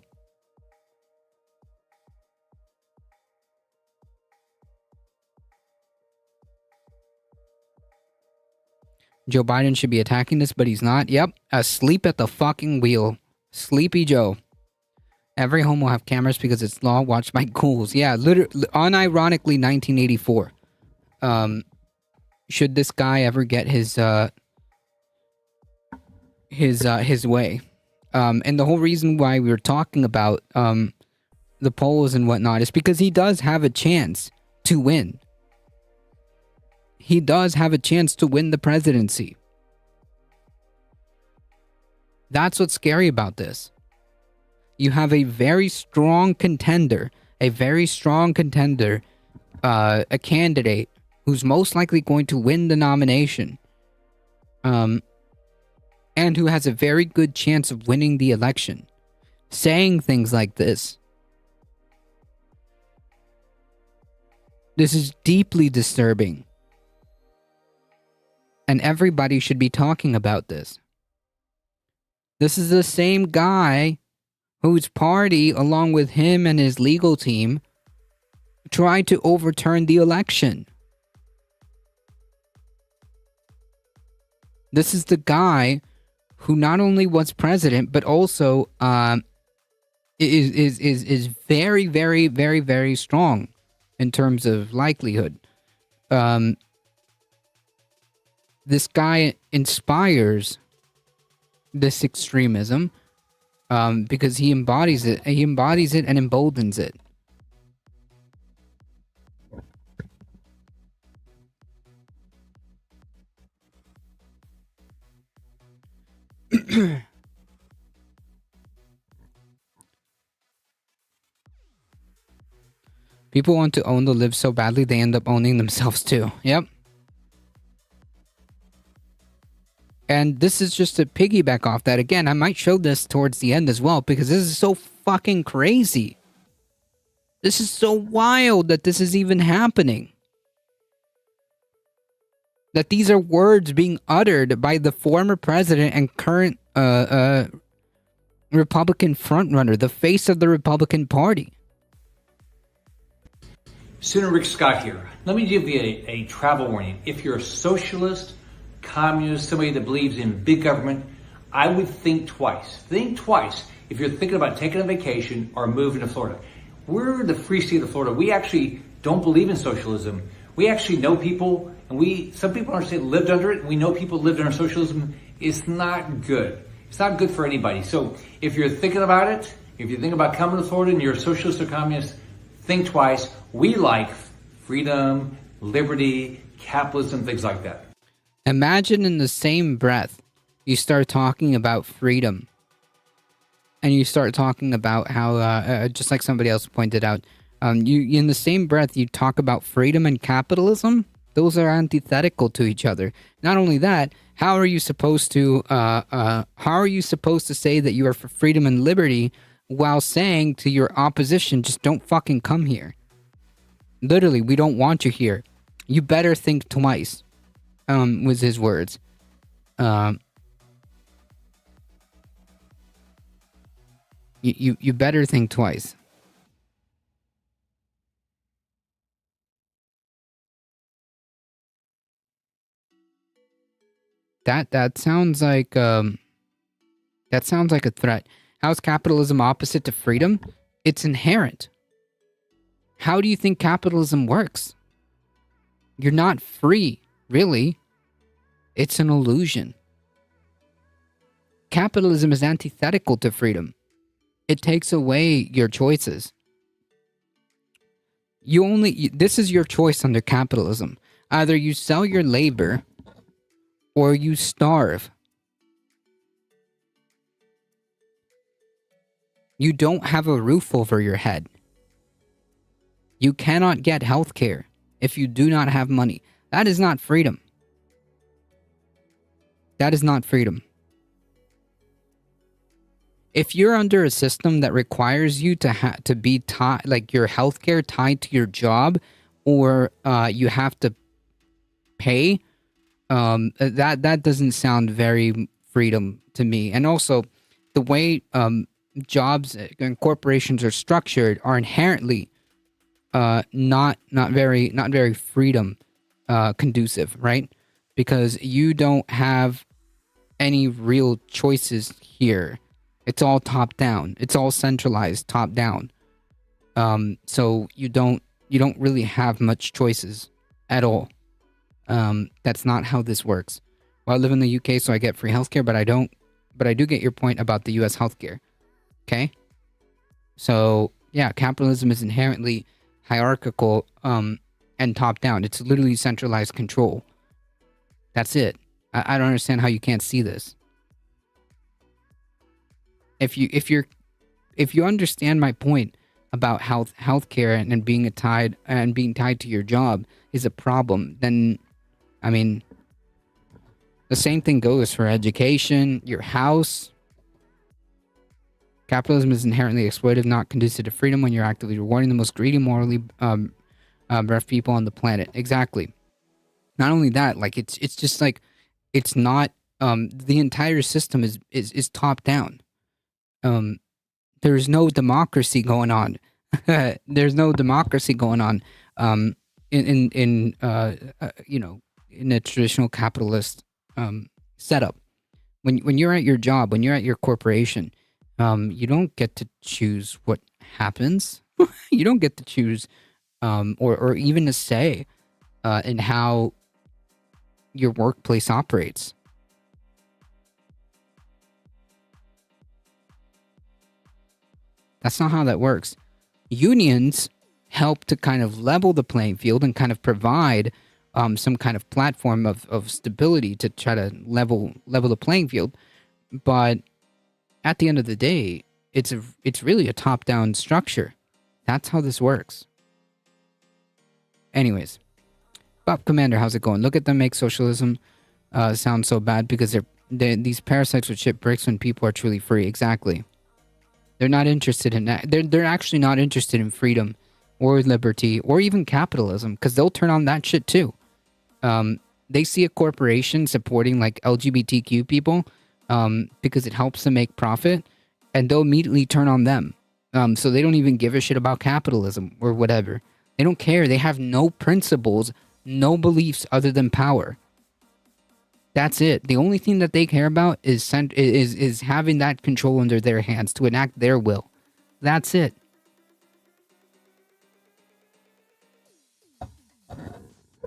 Joe Biden should be attacking this, but he's not. Yep, asleep at the fucking wheel. Sleepy Joe. Every home will have cameras because it's law watched by ghouls. Yeah, literally, unironically, 1984. Should this guy ever get his way? And the whole reason why we were talking about the polls and whatnot is because he does have a chance to win. He does have a chance to win the presidency. That's what's scary about this. You have a very strong contender, a candidate who's most likely going to win the nomination, and who has a very good chance of winning the election, saying things like this. This is deeply disturbing. And everybody should be talking about this. This is the same guy whose party, along with him and his legal team, tried to overturn the election. This is the guy who not only was president, but also is very, very, very, very strong in terms of likelihood. This guy inspires this extremism because he embodies it. He embodies it and emboldens it. People want to own the libs so badly they end up owning themselves too. Yep. And this is just to piggyback off that. Again, I might show this towards the end as well because this is so fucking crazy. This is so wild that this is even happening. That these are words being uttered by the former president and current Republican frontrunner, the face of the Republican Party. Senator Rick Scott here. Let me give you a travel warning. If you're a socialist, communist, somebody that believes in big government, I would think twice. Think twice if you're thinking about taking a vacation or moving to Florida. We're the free state of Florida. We actually don't believe in socialism. We actually know people, and some people in our state lived under it. We know people lived under socialism. It's not good. It's not good for anybody. So if you're thinking about it, if you think about coming to Florida and you're a socialist or communist, think twice. We like freedom, liberty, capitalism, things like that. Imagine in the same breath, you start talking about freedom. And you start talking about how, just like somebody else pointed out, you in the same breath, you talk about freedom and capitalism. Those are antithetical to each other. Not only that, how are you supposed to say that you are for freedom and liberty while saying to your opposition, just don't fucking come here? Literally, we don't want you here. You better think twice. Was his words. You better think twice. That sounds like a threat. How's capitalism opposite to freedom? It's inherent. How do you think capitalism works? You're not free, really. It's an illusion. Capitalism is antithetical to freedom. It takes away your choices. This is your choice under capitalism. Either you sell your labor or you starve. You don't have a roof over your head. You cannot get health care if you do not have money. That is not freedom. That is not freedom. If you're under a system that requires you to be tied, like your healthcare tied to your job, or you have to pay, that doesn't sound very freedom to me. And also, the way jobs and corporations are structured are inherently not very freedom conducive, right? because you don't have any real choices here. It's all top down. It's all centralized top down. So you don't really have much choices at all. That's not how this works. Well, I live in the UK, so I get free healthcare, but I do get your point about the US healthcare. Okay? So, yeah, capitalism is inherently hierarchical and top down. It's literally centralized control. That's it. I don't understand how you can't see this. If you understand my point about healthcare and being tied to your job is a problem, then I mean, the same thing goes for education, your house. Capitalism is inherently exploitative, not conducive to freedom when you're actively rewarding the most greedy, morally bereft people on the planet. Exactly. Not only that, like it's just like it's not the entire system is top down. There's no democracy going on. There's no democracy going on in a traditional capitalist setup. When you're at your job, when you're at your corporation, you don't get to choose what happens. You don't get to choose or even a say in how your workplace operates. That's not how that works. Unions help to kind of level the playing field and kind of provide some kind of platform of stability to try to level the playing field. But at the end of the day, it's really a top-down structure. That's how this works. Anyways, Bob Commander, how's it going? Look at them make socialism sound so bad because these parasites would ship bricks when people are truly free. Exactly. They're not interested in that. They're actually not interested in freedom or liberty or even capitalism because they'll turn on that shit too. They see a corporation supporting like LGBTQ people because it helps them make profit, and they'll immediately turn on them. So they don't even give a shit about capitalism or whatever. They don't care. They have no principles, no beliefs other than power. That's it. The only thing that they care about is having that control under their hands to enact their will. That's it.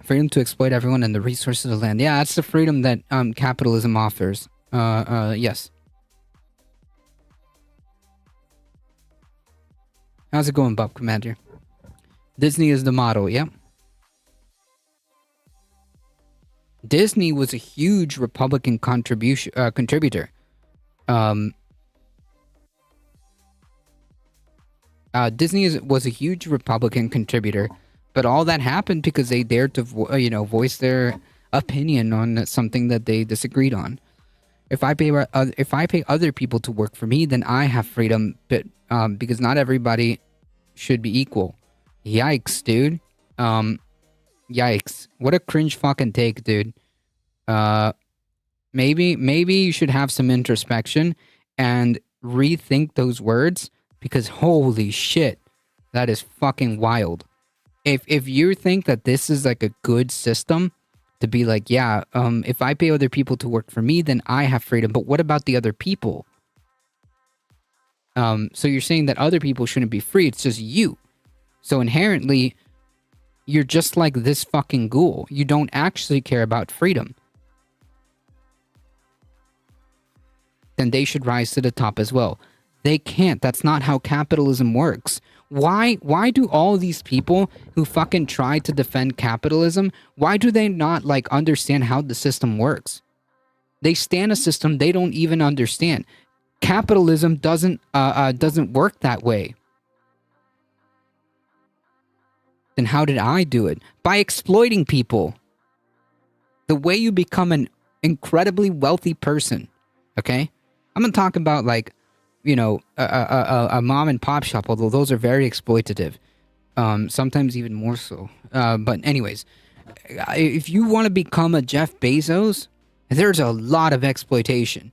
Freedom to exploit everyone and the resources of the land. Yeah, that's the freedom that capitalism offers. Yes. How's it going, Bob Commander? Disney is the model, yep. Disney was a huge Republican contributor. Disney was a huge Republican contributor, but all that happened because they dared to, voice their opinion on something that they disagreed on. If I pay other people to work for me, then I have freedom, but because not everybody should be equal. Yikes, dude. Yikes. What a cringe fucking take, dude. Maybe you should have some introspection and rethink those words, because holy shit, that is fucking wild. If you think that this is like a good system to be like, yeah, if I pay other people to work for me, then I have freedom, but what about the other people? So you're saying that other people shouldn't be free, it's just you. So inherently, you're just like this fucking ghoul. You don't actually care about freedom. Then they should rise to the top as well. They can't. That's not how capitalism works. Why do all these people who fucking try to defend capitalism, why do they not like understand how the system works? They stand a system they don't even understand. Capitalism doesn't work that way. Then how did I do it? By exploiting people. The way you become an incredibly wealthy person, okay? I'm not talking about like, a mom and pop shop, although those are very exploitative. Sometimes even more so. But anyways, if you want to become a Jeff Bezos, there's a lot of exploitation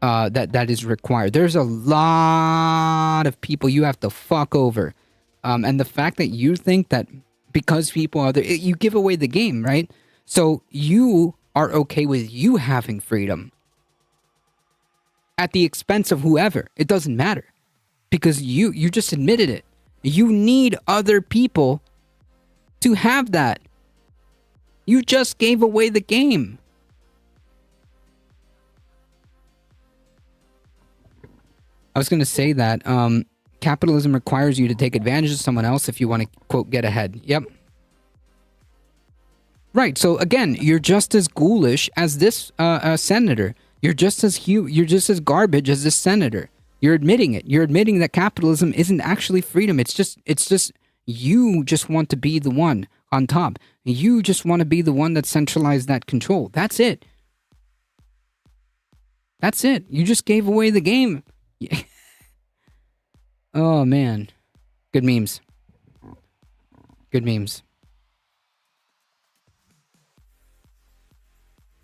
that is required. There's a lot of people you have to fuck over. And the fact that you think that because people are there, you give away the game, right? So you are okay with you having freedom at the expense of whoever. It doesn't matter, because you just admitted it. You need other people to have that. You just gave away the game. I was going to say that capitalism requires you to take advantage of someone else if you want to, quote, get ahead. Yep. Right. So again, you're just as ghoulish as this senator. You're just as garbage as this senator. You're admitting it. You're admitting that capitalism isn't actually freedom. It's just you just want to be the one on top. You just want to be the one that centralized that control. That's it. That's it. You just gave away the game. Oh man. Good memes. Good memes.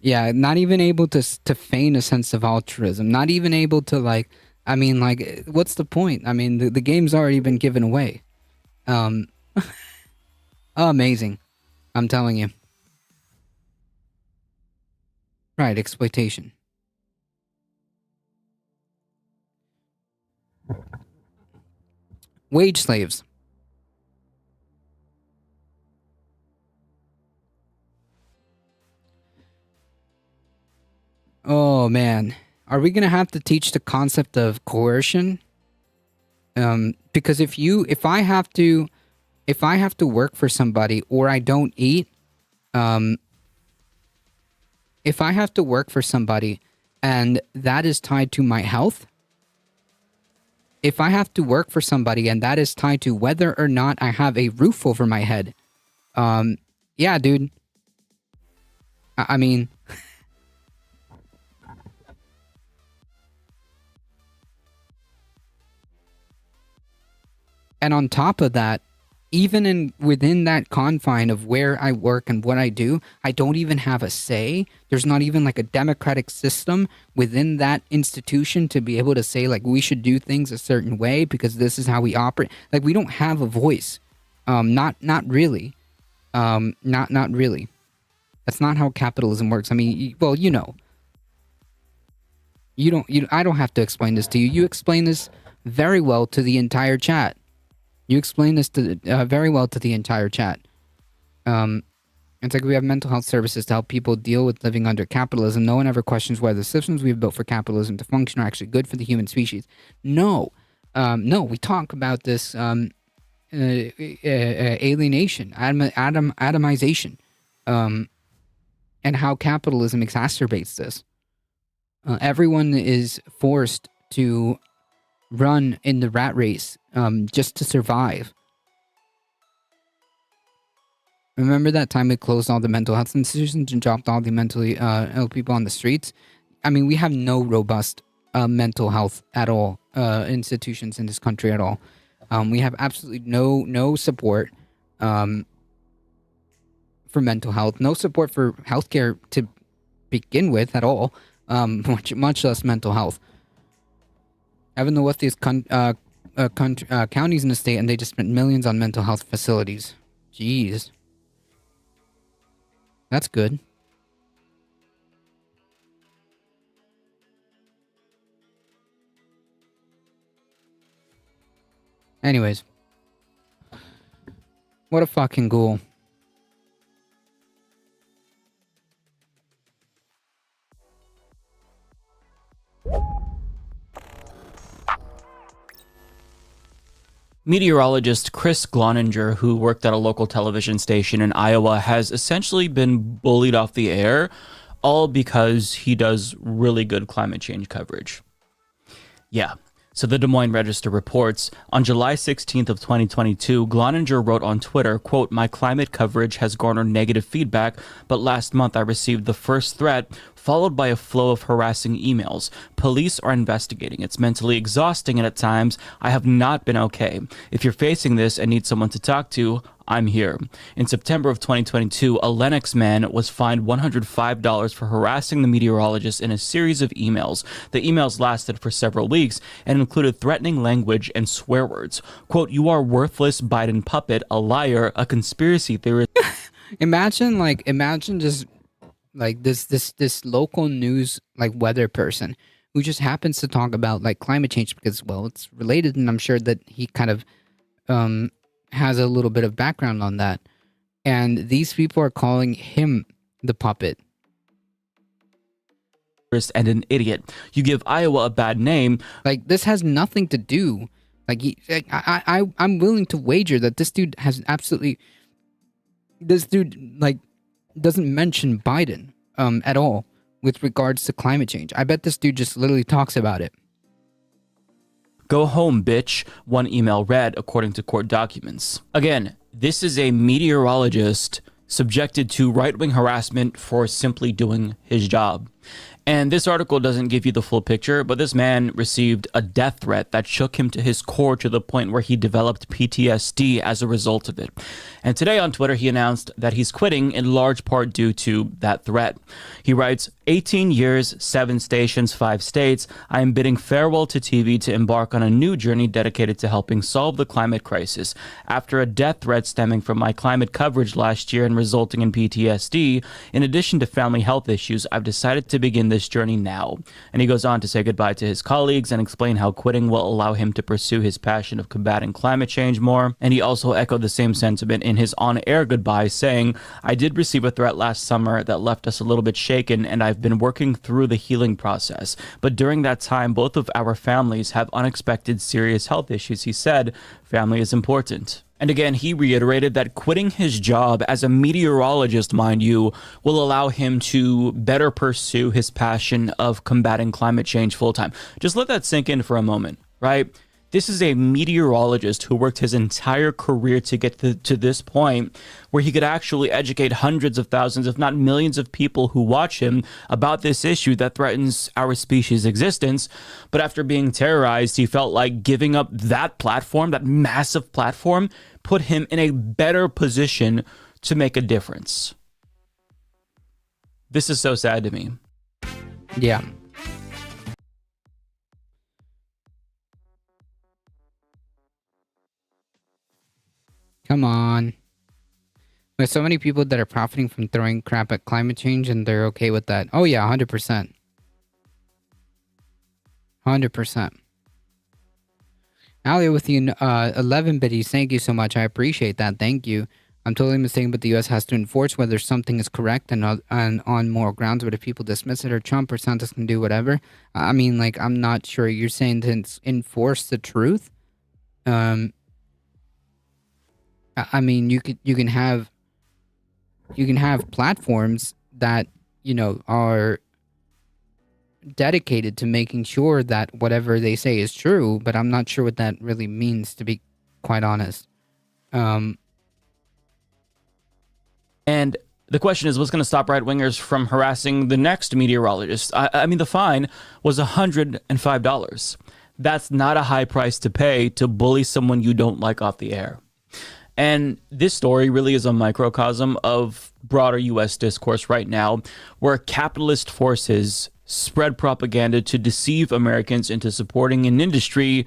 Yeah, not even able to feign a sense of altruism. Not even able to what's the point? I mean, the game's already been given away. Amazing. I'm telling you. Right, exploitation. Wage slaves. Oh man, are we gonna have to teach the concept of coercion? Because if I have to work for somebody or I don't eat, if I have to work for somebody and that is tied to my health, if I have to work for somebody and that is tied to whether or not I have a roof over my head, yeah, dude. I mean. And on top of that, even within that confine of where I work and what I do, I don't even have a say. There's not even like a democratic system within that institution to be able to say like we should do things a certain way because this is how we operate. Like we don't have a voice. Not really. Not really. That's not how capitalism works. I mean, well, you know. I don't have to explain this to you. You explain this very well to the entire chat. You explain this very well to the entire chat. It's like we have mental health services to help people deal with living under capitalism. No one ever questions whether the systems we've built for capitalism to function are actually good for the human species. No, we talk about this alienation, atomization, and how capitalism exacerbates this. Everyone is forced to run in the rat race just to survive. Remember that time we closed all the mental health institutions and dropped all the mentally ill people on the streets? I mean, we have no robust mental health at all institutions in this country at all. We have absolutely no support for mental health, no support for healthcare to begin with at all, much less mental health. I have in the wealthiest counties in the state, and they just spent millions on mental health facilities. Jeez. That's good. Anyways. What a fucking ghoul. Meteorologist Chris Gloninger, who worked at a local television station in Iowa, has essentially been bullied off the air, all because he does really good climate change coverage. Yeah. So the Des Moines Register reports, on July 16th of 2022, Gloninger wrote on Twitter, quote, "My climate coverage has garnered negative feedback, but last month I received the first threat, followed by a flow of harassing emails. Police are investigating. It's mentally exhausting, and at times I have not been okay. If you're facing this and need someone to talk to, I'm here." In September of 2022, a Lenox man was fined $105 for harassing the meteorologist in a series of emails. The emails lasted for several weeks and included threatening language and swear words. Quote, "You are worthless Biden puppet, a liar, a conspiracy theorist." Imagine just like this local news like weather person who just happens to talk about like climate change because, well, it's related, and I'm sure that he kind of has a little bit of background on that. And these people are calling him the puppet. And an idiot. You give Iowa a bad name. Like, this has nothing to do. Like, I'm willing to wager that this dude has absolutely. This dude like doesn't mention Biden at all with regards to climate change. I bet this dude just literally talks about it. Go home, bitch, one email read, according to court documents. Again, this is a meteorologist subjected to right-wing harassment for simply doing his job. And this article doesn't give you the full picture, but this man received a death threat that shook him to his core to the point where he developed PTSD as a result of it. And today on Twitter, he announced that he's quitting in large part due to that threat. He writes, 18 years, 7 stations, 5 states. I am bidding farewell to TV to embark on a new journey dedicated to helping solve the climate crisis. After a death threat stemming from my climate coverage last year and resulting in PTSD, in addition to family health issues, I've decided to begin this journey now. And he goes on to say goodbye to his colleagues and explain how quitting will allow him to pursue his passion of combating climate change more. And he also echoed the same sentiment in his on-air goodbye, saying, I did receive a threat last summer that left us a little bit shaken, and I've been working through the healing process. But during that time, both of our families have unexpected serious health issues. He said, family is important. And again, he reiterated that quitting his job as a meteorologist, mind you, will allow him to better pursue his passion of combating climate change full time. Just let that sink in for a moment, right? This is a meteorologist who worked his entire career to get to this point where he could actually educate hundreds of thousands, if not millions of people who watch him about this issue that threatens our species' existence. But after being terrorized, he felt like giving up that platform, that massive platform, put him in a better position to make a difference. This is so sad to me. Yeah. Come on. There's so many people that are profiting from throwing crap at climate change, and they're okay with that. Oh yeah, 100%. 100%. Ali with you, 11 biddies, thank you so much. I appreciate that. Thank you. I'm totally mistaken, but the U.S. has to enforce whether something is correct and on moral grounds. But if people dismiss it, or Trump or Santos can do whatever, I mean, like, I'm not sure. You're saying to enforce the truth? I mean, you can have platforms that, you know, are dedicated to making sure that whatever they say is true, but I'm not sure what that really means, to be quite honest. And the question is, what's going to stop right-wingers from harassing the next meteorologist? I mean, the fine was $105. That's not a high price to pay to bully someone you don't like off the air. And this story really is a microcosm of broader U.S. discourse right now, where capitalist forces spread propaganda to deceive Americans into supporting an industry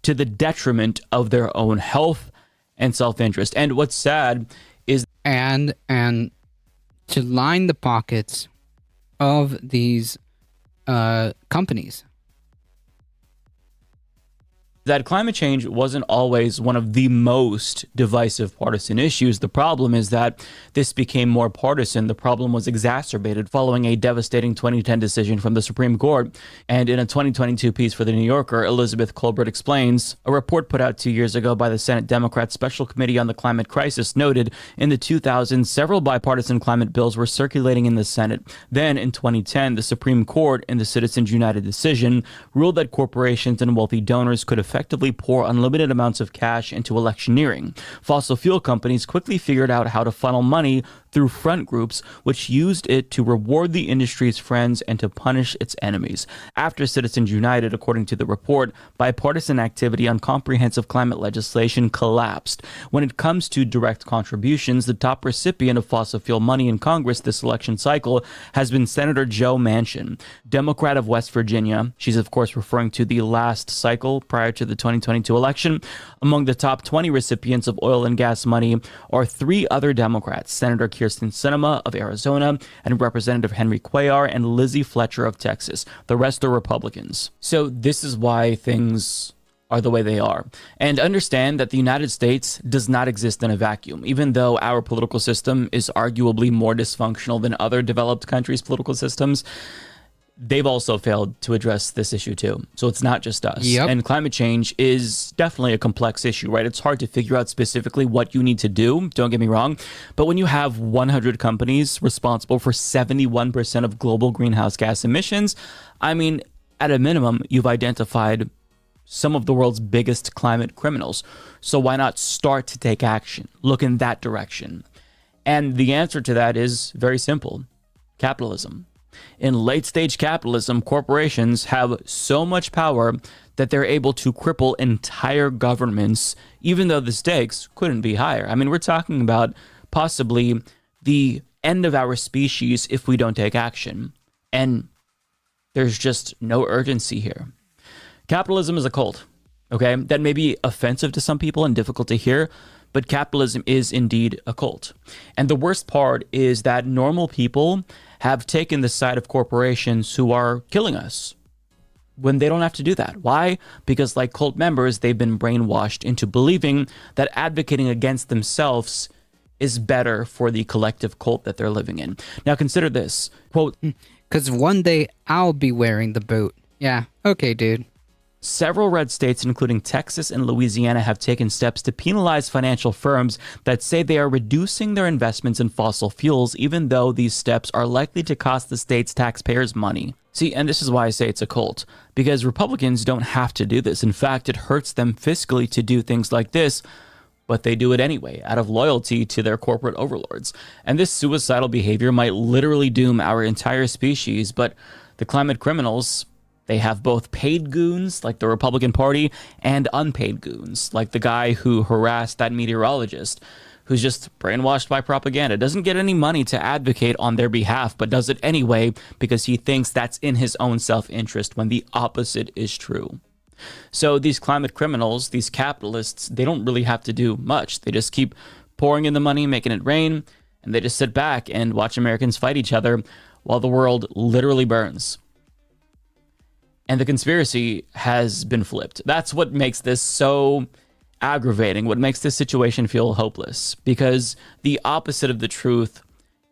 to the detriment of their own health and self-interest. And what's sad is... And to line the pockets of these companies. That climate change wasn't always one of the most divisive partisan issues. The problem is that this became more partisan. The problem was exacerbated following a devastating 2010 decision from the Supreme Court. And in a 2022 piece for The New Yorker, Elizabeth Colbert explains, a report put out 2 years ago by the Senate Democrats Special Committee on the Climate Crisis noted in the 2000s, several bipartisan climate bills were circulating in the Senate. Then in 2010, the Supreme Court, in the Citizens United decision, ruled that corporations and wealthy donors could effectively pour unlimited amounts of cash into electioneering. Fossil fuel companies quickly figured out how to funnel money through front groups, which used it to reward the industry's friends and to punish its enemies. After Citizens United, according to the report, bipartisan activity on comprehensive climate legislation collapsed. When it comes to direct contributions, the top recipient of fossil fuel money in Congress this election cycle has been Senator Jo Manchin, Democrat of West Virginia. She's, of course, referring to the last cycle prior to the 2022 election. Among the top 20 recipients of oil and gas money are 3 other Democrats, Senator Keir Kyrsten Sinema of Arizona and Representative Henry Cuellar and Lizzie Fletcher of Texas. The rest are Republicans. So this is why things are the way they are. And understand that the United States does not exist in a vacuum. Even though our political system is arguably more dysfunctional than other developed countries' political systems, they've also failed to address this issue too. So it's not just us. Yep. And climate change is definitely a complex issue, right? It's hard to figure out specifically what you need to do, don't get me wrong. But when you have 100 companies responsible for 71% of global greenhouse gas emissions, I mean, at a minimum, you've identified some of the world's biggest climate criminals. So why not start to take action? Look in that direction. And the answer to that is very simple: capitalism. In late-stage capitalism, corporations have so much power that they're able to cripple entire governments, even though the stakes couldn't be higher. I mean, we're talking about possibly the end of our species if we don't take action. And there's just no urgency here. Capitalism is a cult, okay? That may be offensive to some people and difficult to hear, but capitalism is indeed a cult. And the worst part is that normal people have taken the side of corporations who are killing us when they don't have to do that. Why? Because like cult members, they've been brainwashed into believing that advocating against themselves is better for the collective cult that they're living in. Now consider this, quote, Because one day I'll be wearing the boot. Yeah, okay, dude. several red states, including Texas and Louisiana, have taken steps to penalize financial firms that say they are reducing their investments in fossil fuels, even though these steps are likely to cost the state's taxpayers money. See, and this is why I say it's a cult, because Republicans don't have to do this. In fact, it hurts them fiscally to do things like this, but they do it anyway, out of loyalty to their corporate overlords. And this suicidal behavior might literally doom our entire species, but the climate criminals, they have both paid goons, like the Republican Party, and unpaid goons, like the guy who harassed that meteorologist, who's just brainwashed by propaganda, doesn't get any money to advocate on their behalf, but does it anyway because he thinks that's in his own self-interest when the opposite is true. So these climate criminals, these capitalists, they don't really have to do much. They just keep pouring in the money, making it rain, and they just sit back and watch Americans fight each other while the world literally burns. And the conspiracy has been flipped. That's what makes this so aggravating, what makes this situation feel hopeless, because the opposite of the truth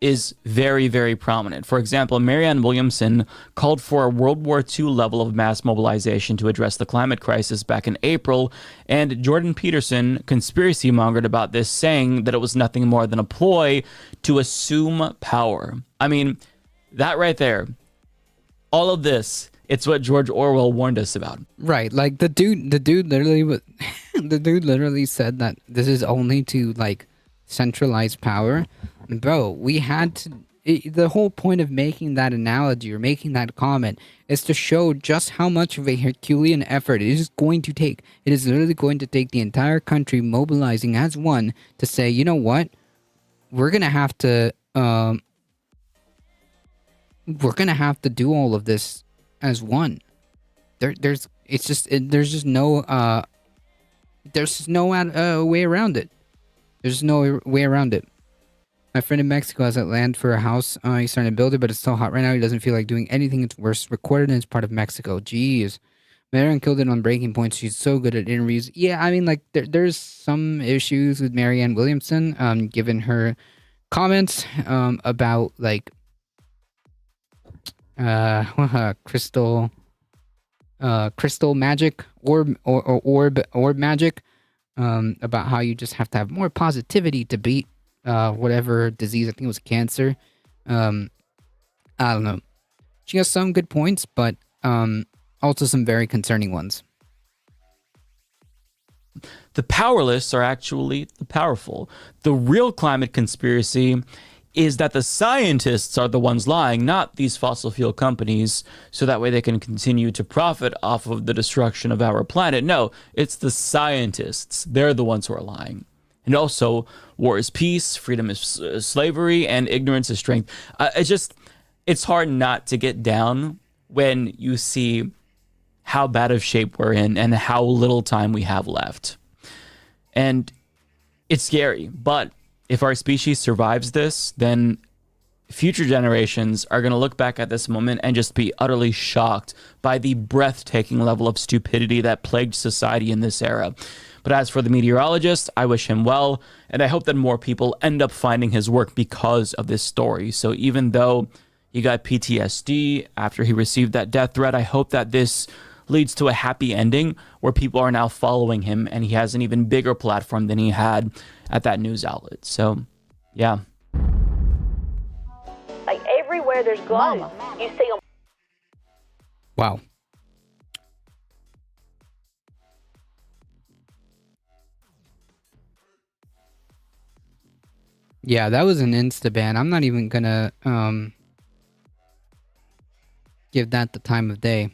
is very, very prominent. For example, Marianne Williamson called for a World War II level of mass mobilization to address the climate crisis back in April, and Jordan Peterson conspiracy mongered about this, saying that it was nothing more than a ploy to assume power. I mean, that right there, all of this, it's what George Orwell warned us about. Right, like the dude literally the dude literally said that this is only to like centralize power. Bro, we had to. The whole point of making that analogy or making that comment is to show just how much of a Herculean effort it is going to take. It is literally going to take the entire country mobilizing as one to say, you know what, we're gonna have to do all of this as one. There's just no way around it. There's no way around it. My friend in Mexico has that land for a house. He's starting to build it, but it's so hot right now. He doesn't feel like doing anything. It's worse. Recorded in his part of Mexico. Jeez. Marianne killed it on Breaking Point. She's so good at interviews. Yeah, I mean, like, there's some issues with Marianne Williamson, given her comments about, like, crystal magic, orb magic, about how you just have to have more positivity to beat whatever disease. I think it was cancer. I don't know. She has some good points, but also some very concerning ones. The powerless are actually the powerful. The real climate conspiracy is that the scientists are the ones lying, not these fossil fuel companies, so that way they can continue to profit off of the destruction of our planet. No, it's the scientists. They're the ones who are lying. And also, war is peace, freedom is slavery, and ignorance is strength. It's hard not to get down when you see how bad of shape we're in and how little time we have left. And it's scary, but if our species survives this, then future generations are going to look back at this moment and just be utterly shocked by the breathtaking level of stupidity that plagued society in this era. But as for the meteorologist, I wish him well, and I hope that more people end up finding his work because of this story. So even though he got PTSD after he received that death threat, I hope that this leads to a happy ending where people are now following him and he has an even bigger platform than he had at that news outlet. So, yeah. Like everywhere there's guns, you see them. Wow. Yeah, that was an insta ban. I'm not even gonna give that the time of day.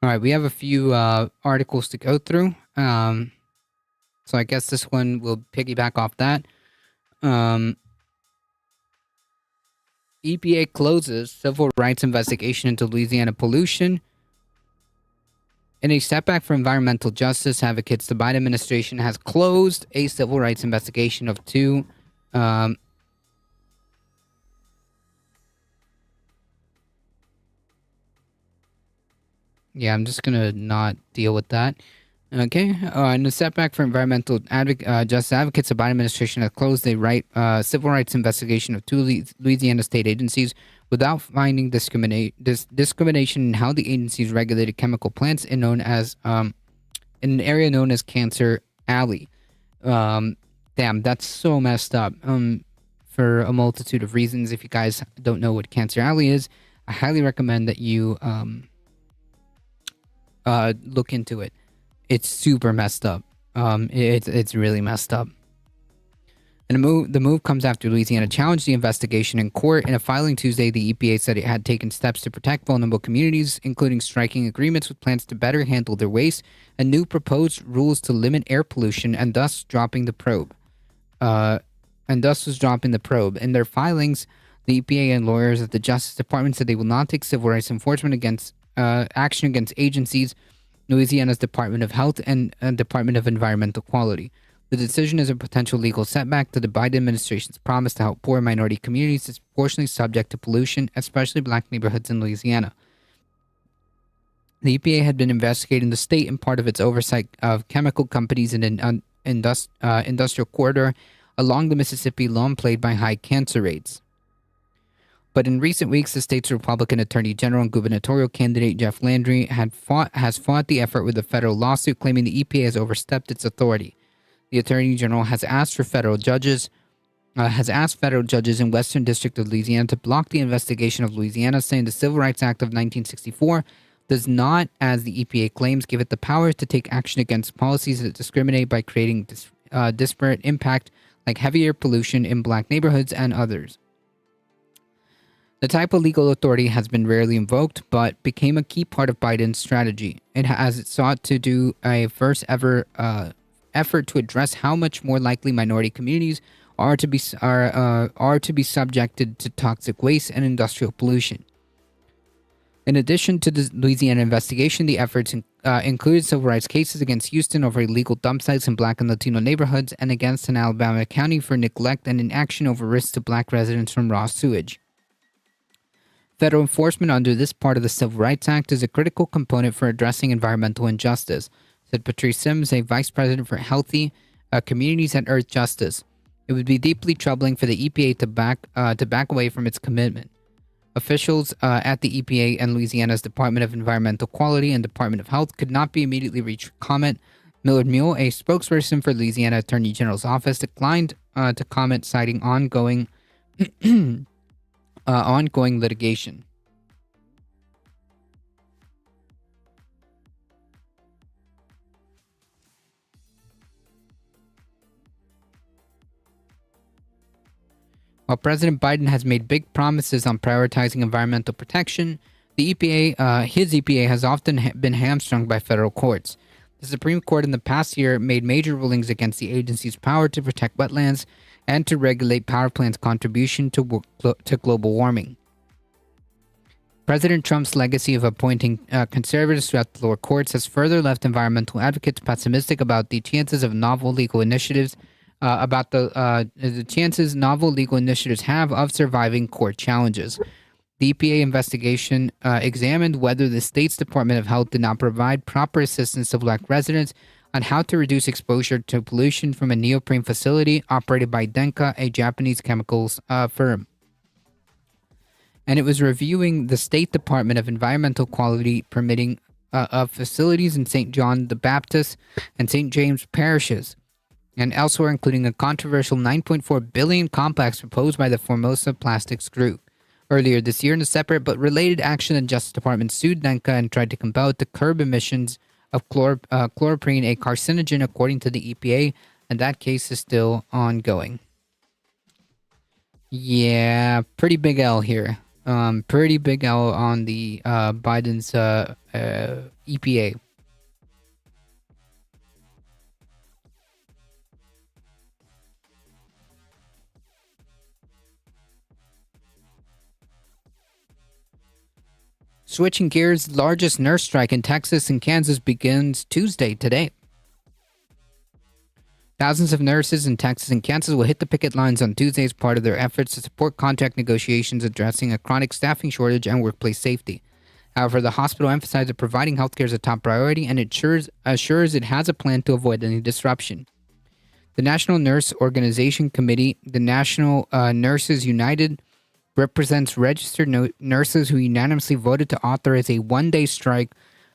All right, we have a few articles to go through. So I guess this one will piggyback off that. EPA closes civil rights investigation into Louisiana pollution. In a setback for environmental justice advocates, the Biden administration has closed a civil rights investigation of two yeah, I'm just gonna not deal with that. Okay. In a setback for environmental justice advocates, the Biden administration has closed a civil rights investigation of two Louisiana state agencies without finding discrimination in how the agencies regulated chemical plants in an area known as Cancer Alley. Damn, that's so messed up. For a multitude of reasons. If you guys don't know what Cancer Alley is, I highly recommend that you look into it. It's super messed up. It's really messed up. And the move comes after Louisiana challenged the investigation in court. In a filing Tuesday, the EPA said it had taken steps to protect vulnerable communities, including striking agreements with plants to better handle their waste, and new proposed rules to limit air pollution, and thus dropping the probe. In their filings, the EPA and lawyers at the Justice Department said they will not take civil rights enforcement action against agencies, Louisiana's Department of Health and Department of Environmental Quality. The decision is a potential legal setback to the Biden administration's promise to help poor minority communities disproportionately subject to pollution, especially black neighborhoods in Louisiana. The EPA had been investigating the state in part of its oversight of chemical companies in an industrial corridor along the Mississippi, long plagued by high cancer rates. But in recent weeks, the state's Republican Attorney General and gubernatorial candidate Jeff Landry has fought the effort with a federal lawsuit claiming the EPA has overstepped its authority. The Attorney General has asked federal judges in Western District of Louisiana to block the investigation of Louisiana, saying the Civil Rights Act of 1964 does not, as the EPA claims, give it the power to take action against policies that discriminate by creating disparate impact like heavier pollution in black neighborhoods and others. The type of legal authority has been rarely invoked, but became a key part of Biden's strategy. It sought to do a first ever effort to address how much more likely minority communities are to be subjected to toxic waste and industrial pollution. In addition to the Louisiana investigation, the efforts included civil rights cases against Houston over illegal dump sites in black and Latino neighborhoods, and against an Alabama county for neglect and inaction over risks to black residents from raw sewage. Federal enforcement under this part of the Civil Rights Act is a critical component for addressing environmental injustice, said Patrice Sims, a vice president for Healthy Communities at Earth Justice. It would be deeply troubling for the EPA to back away from its commitment. Officials at the EPA and Louisiana's Department of Environmental Quality and Department of Health could not be immediately reached for comment. Millard Mule, a spokesperson for Louisiana Attorney General's office, declined to comment, citing ongoing litigation. While President Biden has made big promises on prioritizing environmental protection, his EPA has often been hamstrung by federal courts. The Supreme Court in the past year made major rulings against the agency's power to protect wetlands and to regulate power plants' contribution to global warming. President Trump's legacy of appointing conservatives throughout the lower courts has further left environmental advocates pessimistic about the chances of novel legal initiatives the chances novel legal initiatives have of surviving court challenges. The EPA investigation examined whether the state's Department of Health did not provide proper assistance to black residents on how to reduce exposure to pollution from a neoprene facility operated by Denka, a Japanese chemicals firm. And it was reviewing the State Department of Environmental Quality permitting of facilities in St. John the Baptist and St. James parishes, and elsewhere, including a controversial $9.4 billion complex proposed by the Formosa Plastics Group. Earlier this year, in a separate but related action, the Justice Department sued Denka and tried to compel it to curb emissions of chloroprene, a carcinogen, according to the EPA, and that case is still ongoing. Yeah, pretty big L here. Pretty big L on the Biden's EPA. Switching gears, largest nurse strike in Texas and Kansas begins Tuesday today. Thousands of nurses in Texas and Kansas will hit the picket lines on Tuesday as part of their efforts to support contract negotiations addressing a chronic staffing shortage and workplace safety. However, the hospital emphasized that providing healthcare is a top priority and assures it has a plan to avoid any disruption. The National Nurse Organization Committee, the National Nurses United, represents registered nurses who unanimously voted to authorize a one-day strike,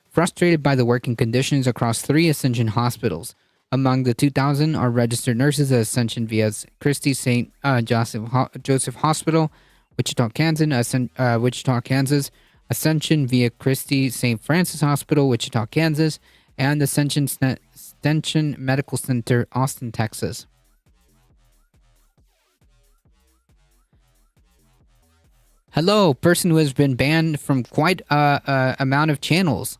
frustrated by the working conditions across 3 Ascension hospitals. Among the 2,000 are registered nurses at Ascension via Christie St. Joseph Hospital, Wichita, Kansas, Ascension via Christie St. Francis Hospital, Wichita, Kansas, and Ascension Medical Center, Austin, Texas. Hello, person who has been banned from quite a amount of channels.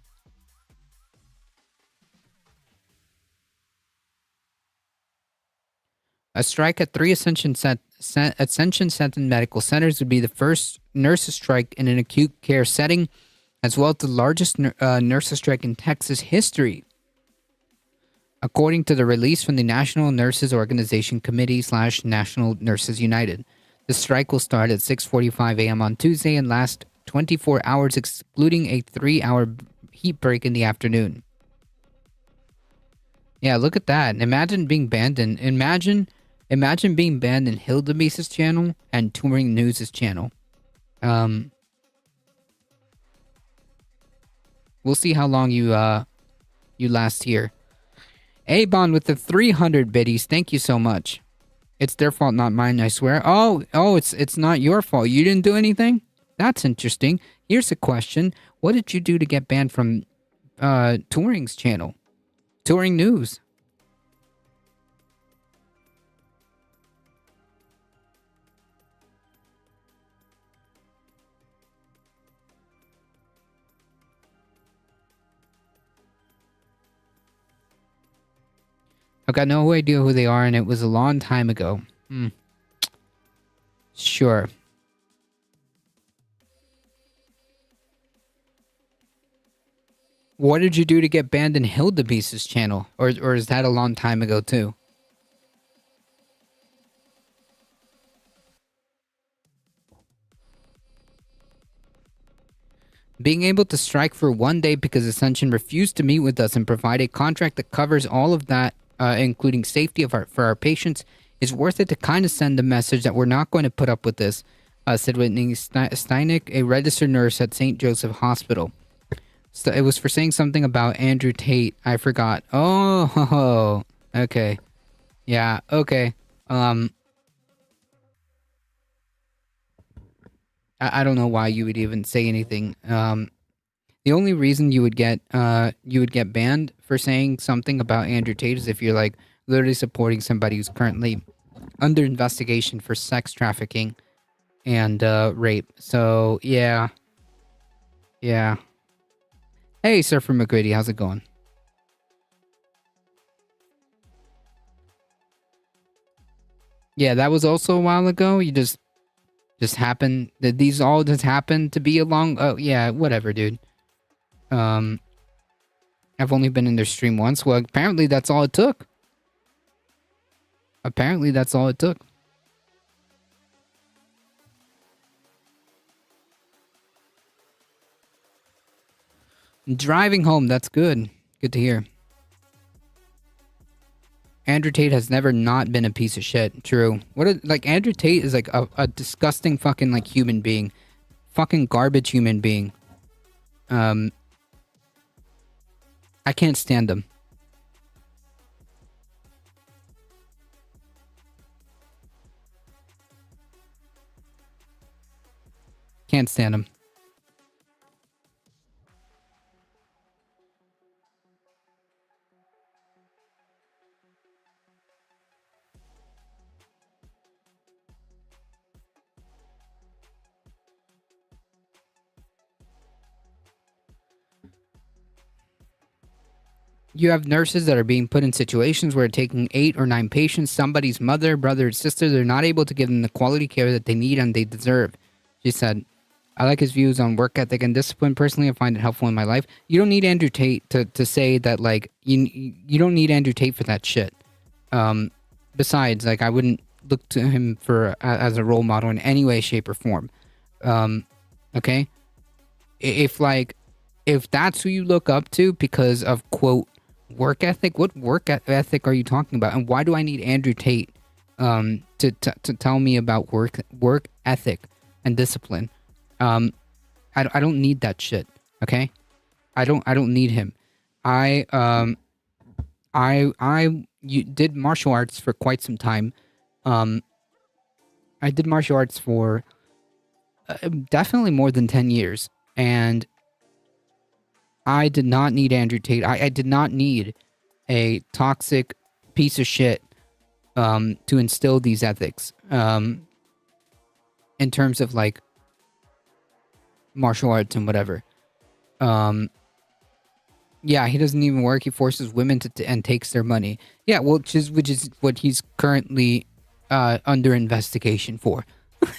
A strike at 3 Ascension Center medical centers would be the first nurses' strike in an acute care setting, as well as the largest nurses' strike in Texas history. According to the release from the National Nurses Organization Committee / National Nurses United, the strike will start at 6:45 a.m. on Tuesday and last 24 hours, excluding a 3-hour heat break in the afternoon. Yeah, look at that. Imagine being banned in... Imagine being banned in Hildebeest's channel and Touring News' channel. We'll see how long you last here. A-Bond with the 300 biddies. Thank you so much. It's their fault, not mine, I swear. Oh, it's not your fault. You didn't do anything? That's interesting. Here's a question. What did you do to get banned from Touring's channel? Touring News. I've got no idea who they are, and it was a long time ago. Sure. What did you do to get banned in Hildebeest's channel? Or is that a long time ago, too? Being able to strike for one day because Ascension refused to meet with us and provide a contract that covers all of that, including safety for our patients, is worth it to kind of send the message that we're not going to put up with this, said Whitney Steinick, a registered nurse at St. Joseph Hospital. So it was for saying something about Andrew Tate. I forgot. Oh, okay. Yeah, okay. I don't know why you would even say anything. The only reason you would get banned for saying something about Andrew Tate is if you're like literally supporting somebody who's currently under investigation for sex trafficking and rape. So yeah. Hey, Surfer McGrady, how's it going? Yeah, that was also a while ago. You just happened that these all just happened to be along. Oh yeah, whatever, dude. I've only been in their stream once. Well, apparently that's all it took. Apparently that's all it took. Driving home, that's good. Good to hear. Andrew Tate has never not been a piece of shit. True. Like Andrew Tate is like a disgusting fucking like human being. Fucking garbage human being. I can't stand him. Can't stand him. You have nurses that are being put in situations where taking 8 or 9 patients, somebody's mother, brother, or sister, they're not able to give them the quality care that they need and they deserve. She said, I like his views on work ethic and discipline. Personally, I find it helpful in my life. You don't need Andrew Tate to say that, like, you don't need Andrew Tate for that shit. Besides, like, I wouldn't look to him for as a role model in any way, shape, or form. Okay? If that's who you look up to because of, quote, work ethic, what work ethic are you talking about? And why do I need Andrew Tate to tell me about work ethic and discipline? I don't need that shit. Okay, I don't need him. I did martial arts for quite some time. I did martial arts for definitely more than 10 years, and I did not need Andrew Tate. I did not need a toxic piece of shit to instill these ethics in terms of like martial arts and whatever. Yeah, he doesn't even work. He forces women and takes their money. Yeah, well, which is what he's currently under investigation for.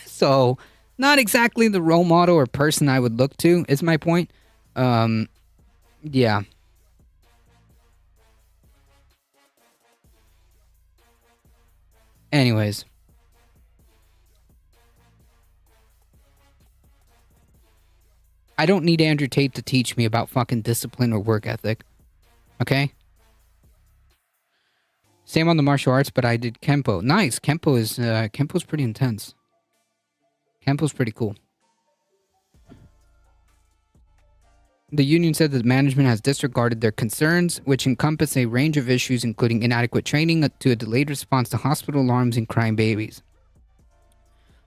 So, not exactly the role model or person I would look to, is my point. Yeah. Anyways. I don't need Andrew Tate to teach me about fucking discipline or work ethic. Okay? Same on the martial arts, but I did Kempo. Nice. Kempo's pretty intense. Kempo's pretty cool. The union said that management has disregarded their concerns, which encompass a range of issues, including inadequate training to a delayed response to hospital alarms and crying babies.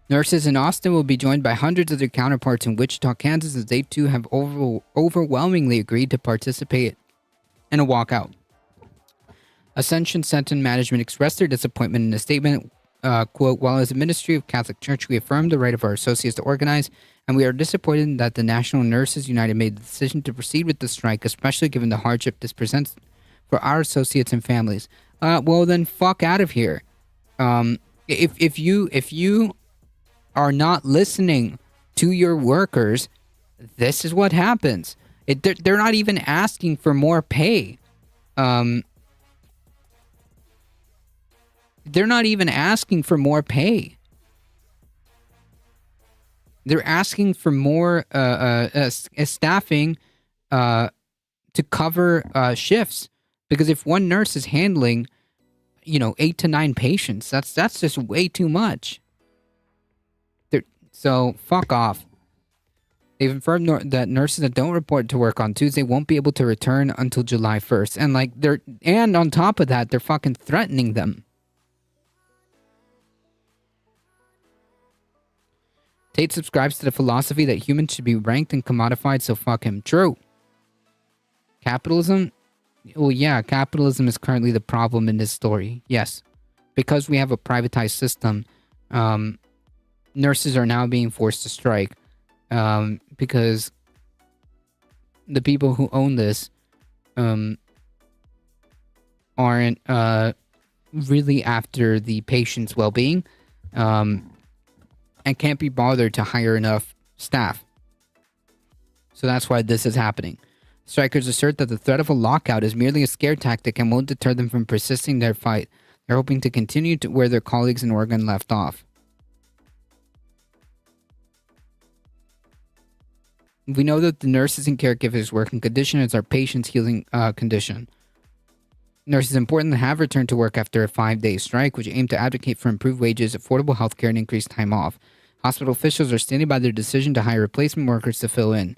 Nurses in Austin will be joined by hundreds of their counterparts in Wichita, Kansas, as they too have overwhelmingly agreed to participate in a walkout. Ascension Sentinel management expressed their disappointment in a statement, quote, while as a ministry of Catholic Church, we affirm the right of our associates to organize, and we are disappointed that the National Nurses United made the decision to proceed with the strike, especially given the hardship this presents for our associates and families. Well then, fuck out of here. If you are not listening to your workers, this is what happens. They're not even asking for more pay. They're not even asking for more pay. They're asking for more staffing to cover shifts. Because if one nurse is handling, 8 to 9 patients, that's just way too much. So fuck off. They've informed that nurses that don't report to work on Tuesday won't be able to return until July 1st. And on top of that, they're fucking threatening them. Tate subscribes to the philosophy that humans should be ranked and commodified, so fuck him. True. Capitalism? Well, yeah, capitalism is currently the problem in this story. Yes. Because we have a privatized system, nurses are now being forced to strike because the people who own this aren't really after the patient's well-being, and can't be bothered to hire enough staff. So that's why this is happening. Strikers assert that the threat of a lockout is merely a scare tactic and won't deter them from persisting their fight. They're hoping to continue to where their colleagues in Oregon left off. We know that the nurses and caregivers' working condition is our patients' healing condition. Nurses important to have returned to work after a 5-day strike, which aimed to advocate for improved wages, affordable health care, and increased time off. Hospital officials are standing by their decision to hire replacement workers to fill in.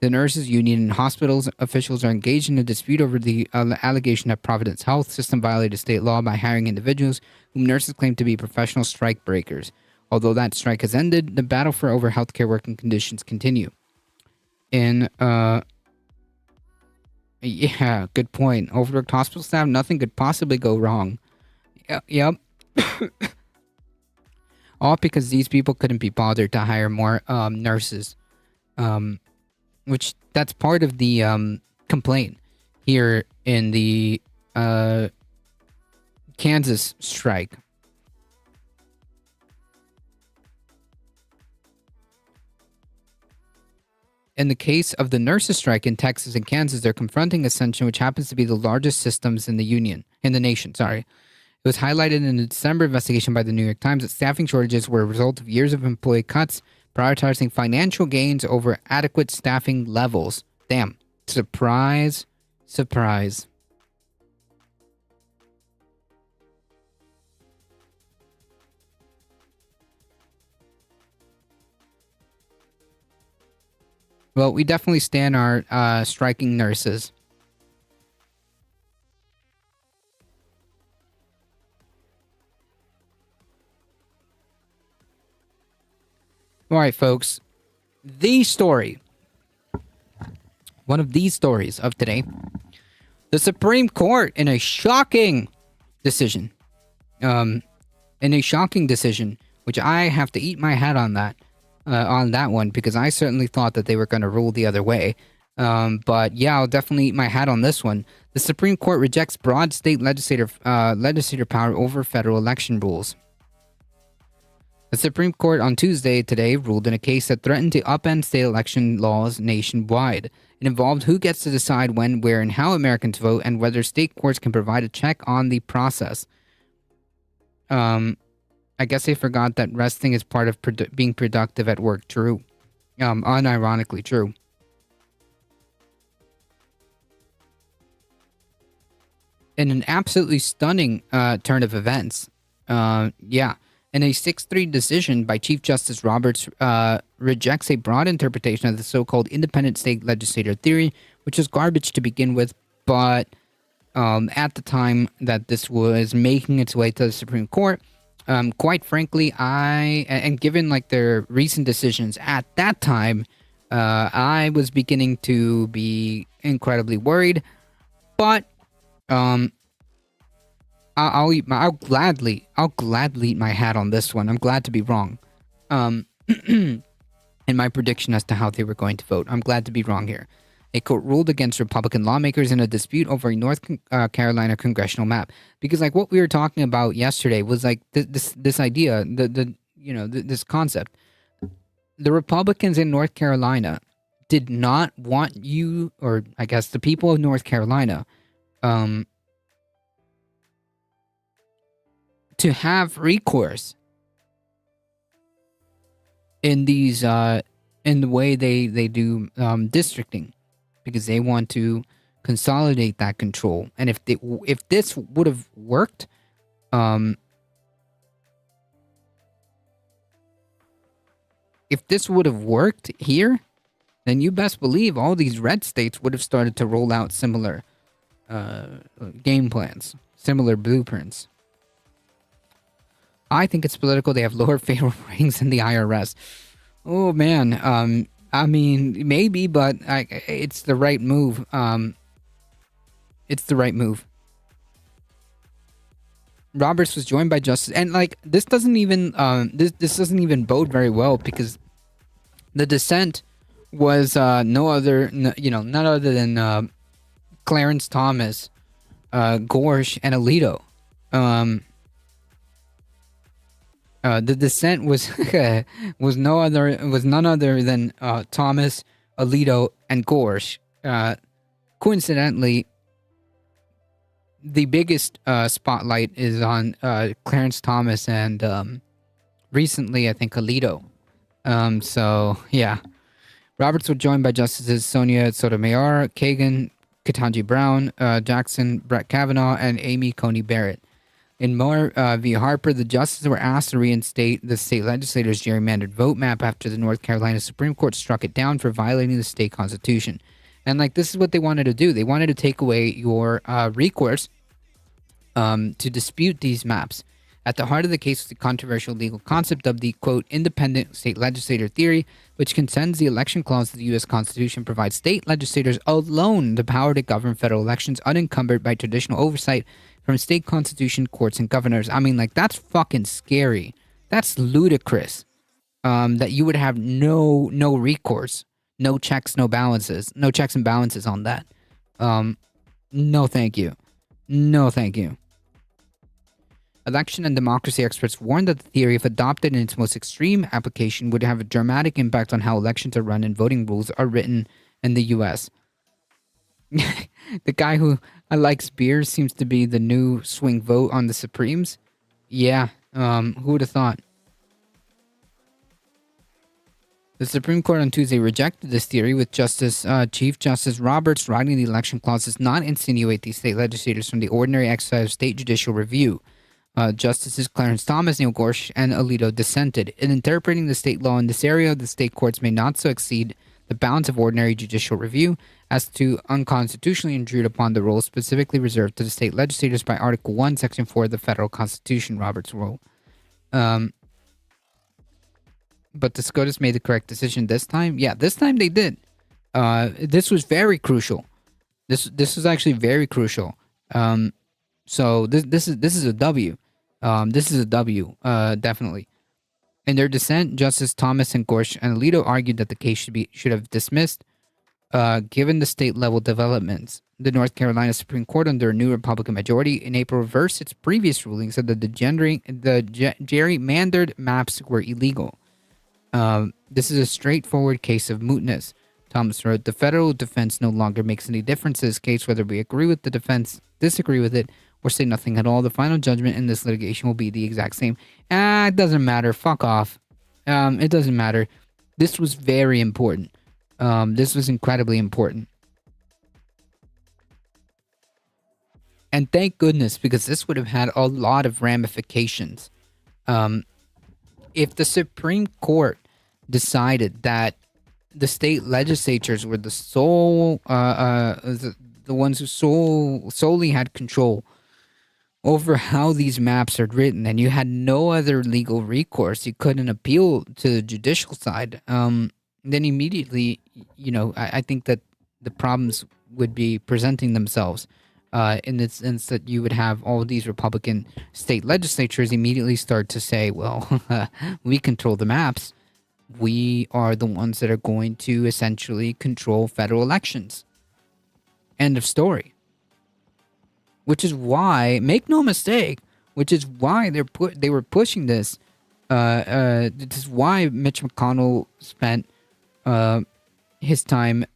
The nurses' union and hospitals officials are engaged in a dispute over the allegation that Providence Health System violated state law by hiring individuals whom nurses claim to be professional strike breakers. Although that strike has ended, the battle for over healthcare working conditions continue. Yeah, good point. Overworked hospital staff, nothing could possibly go wrong. Yep. All because these people couldn't be bothered to hire more nurses. Which that's part of the complaint here in the Kansas strike. In the case of the nurses' strike in Texas and Kansas, they're confronting Ascension, which happens to be the largest systems in the nation. It was highlighted in a December investigation by the New York Times that staffing shortages were a result of years of employee cuts, prioritizing financial gains over adequate staffing levels. Damn. Surprise. Surprise. Well, we definitely stand our striking nurses. All right, folks. The story. One of these stories of today. The Supreme Court in a shocking decision. Which I have to eat my hat on that one, because I certainly thought that they were going to rule the other way. But yeah, I'll definitely eat my hat on this one. The Supreme Court rejects broad state legislator power over federal election rules. The Supreme Court on Tuesday today ruled in a case that threatened to upend state election laws nationwide. It involved who gets to decide when, where, and how Americans vote, and whether state courts can provide a check on the process. I guess they forgot that resting is part of being productive at work. True. Unironically true. In an absolutely stunning turn of events, in a 6-3 decision by Chief Justice Roberts, rejects a broad interpretation of the so-called independent state legislator theory, which was garbage to begin with, but at the time that this was making its way to the Supreme Court, quite frankly, and given like their recent decisions at that time, I was beginning to be incredibly worried, but I'll gladly eat my hat on this one. I'm glad to be wrong. In my prediction as to how they were going to vote. I'm glad to be wrong here. A court ruled against Republican lawmakers in a dispute over a North Carolina congressional map, because like what we were talking about yesterday was like this idea, this concept. The Republicans in North Carolina did not want you, or I guess the people of North Carolina, to have recourse in these in the way they do districting, because they want to consolidate that control. And if this would have worked, here, then you best believe all these red states would have started to roll out similar game plans, similar blueprints. I think it's political. They have lower payroll ratings than the IRS. Oh, man. I mean, maybe, but it's the right move. It's the right move. Roberts was joined by Justice, and like this doesn't even this doesn't even bode very well, because the dissent was none other than Clarence Thomas, Gorsuch, and Alito. The dissent was was none other than Thomas, Alito, and Gorsh. Coincidentally, the biggest spotlight is on Clarence Thomas and recently, I think, Alito. So yeah, Roberts was joined by Justices Sonia Sotomayor, Kagan, Ketanji Brown, Jackson, Brett Kavanaugh, and Amy Coney Barrett. In Moore v. Harper, the justices were asked to reinstate the state legislator's gerrymandered vote map after the North Carolina Supreme Court struck it down for violating the state constitution. And like, this is what they wanted to do. They wanted to take away your recourse to dispute these maps. At the heart of the case was the controversial legal concept of the, quote, independent state legislator theory, which contends the election clause of the U.S. Constitution provides state legislators alone the power to govern federal elections unencumbered by traditional oversight from state constitution, courts, and governors. I mean, like, that's fucking scary. That's ludicrous. That you would have no recourse, no checks and balances on that. No, thank you. No, thank you. Election and democracy experts warned that the theory, if adopted in its most extreme application, would have a dramatic impact on how elections are run and voting rules are written in the U.S. The guy who likes beer seems to be the new swing vote on the Supremes. Yeah, who would have thought? The Supreme Court on Tuesday rejected this theory, with Chief Justice Roberts writing the election clause does not insinuate these state legislators from the ordinary exercise of state judicial review. Justices Clarence Thomas, Neil Gorsuch, and Alito dissented. In interpreting the state law in this area, the state courts may not so exceed the bounds of ordinary judicial review as to unconstitutionally intrude upon the role specifically reserved to the state legislators by Article 1, Section 4 of the Federal Constitution, Roberts rule. But the SCOTUS made the correct decision this time? Yeah, this time they did. This was very crucial. This was actually very crucial. So this is a W. This is a W, definitely. In their dissent, Justice Thomas and Gorsuch and Alito argued that the case should have dismissed, given the state-level developments. The North Carolina Supreme Court, under a new Republican majority in April, reversed its previous ruling, said that the gerrymandered maps were illegal. This is a straightforward case of mootness, Thomas wrote. The federal defense no longer makes any difference in this case, whether we agree with the defense, disagree with it, or say nothing at all. The final judgment in this litigation will be the exact same. It doesn't matter. Fuck off. It doesn't matter. This was very important. This was incredibly important. And thank goodness, because this would have had a lot of ramifications. If the Supreme Court decided that the state legislatures were the sole, the ones who solely had control over how these maps are written, and you had no other legal recourse, you couldn't appeal to the judicial side, then immediately, I think that the problems would be presenting themselves in the sense that you would have all these Republican state legislatures immediately start to say, well, we control the maps. We are the ones that are going to essentially control federal elections. End of story. Which is why, make no mistake, which is why they were pushing this. This is why Mitch McConnell spent his time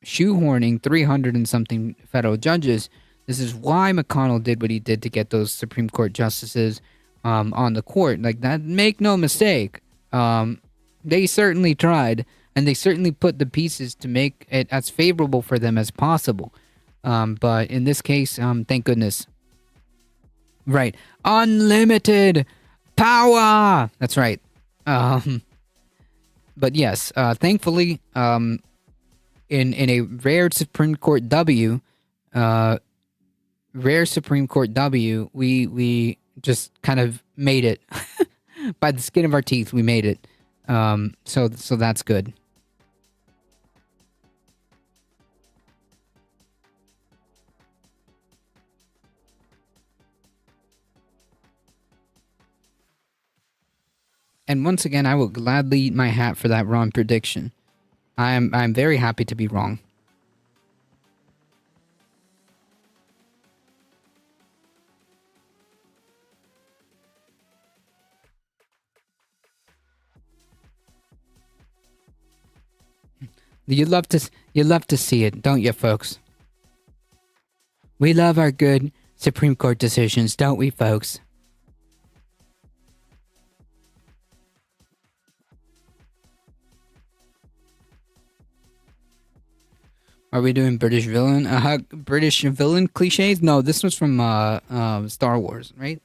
shoehorning 300 and something federal judges. This is why McConnell did what he did to get those Supreme Court justices on the court. Like that, make no mistake. They certainly tried, and they certainly put the pieces to make it as favorable for them as possible. But in this case, thank goodness. Right. Unlimited power! That's right. But yes, thankfully, in a rare Supreme Court W, we just kind of made it. By the skin of our teeth, we made it. So that's good. And once again, I will gladly eat my hat for that wrong prediction. I'm very happy to be wrong. You love to see it, don't you, folks? We love our good Supreme Court decisions, don't we, folks? Are we doing British villain? British villain cliches? No, this was from Star Wars, right?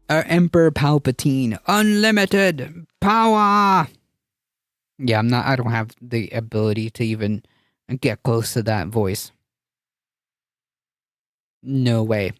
Emperor Palpatine, unlimited power. Yeah, I don't have the ability to even get close to that voice. No way.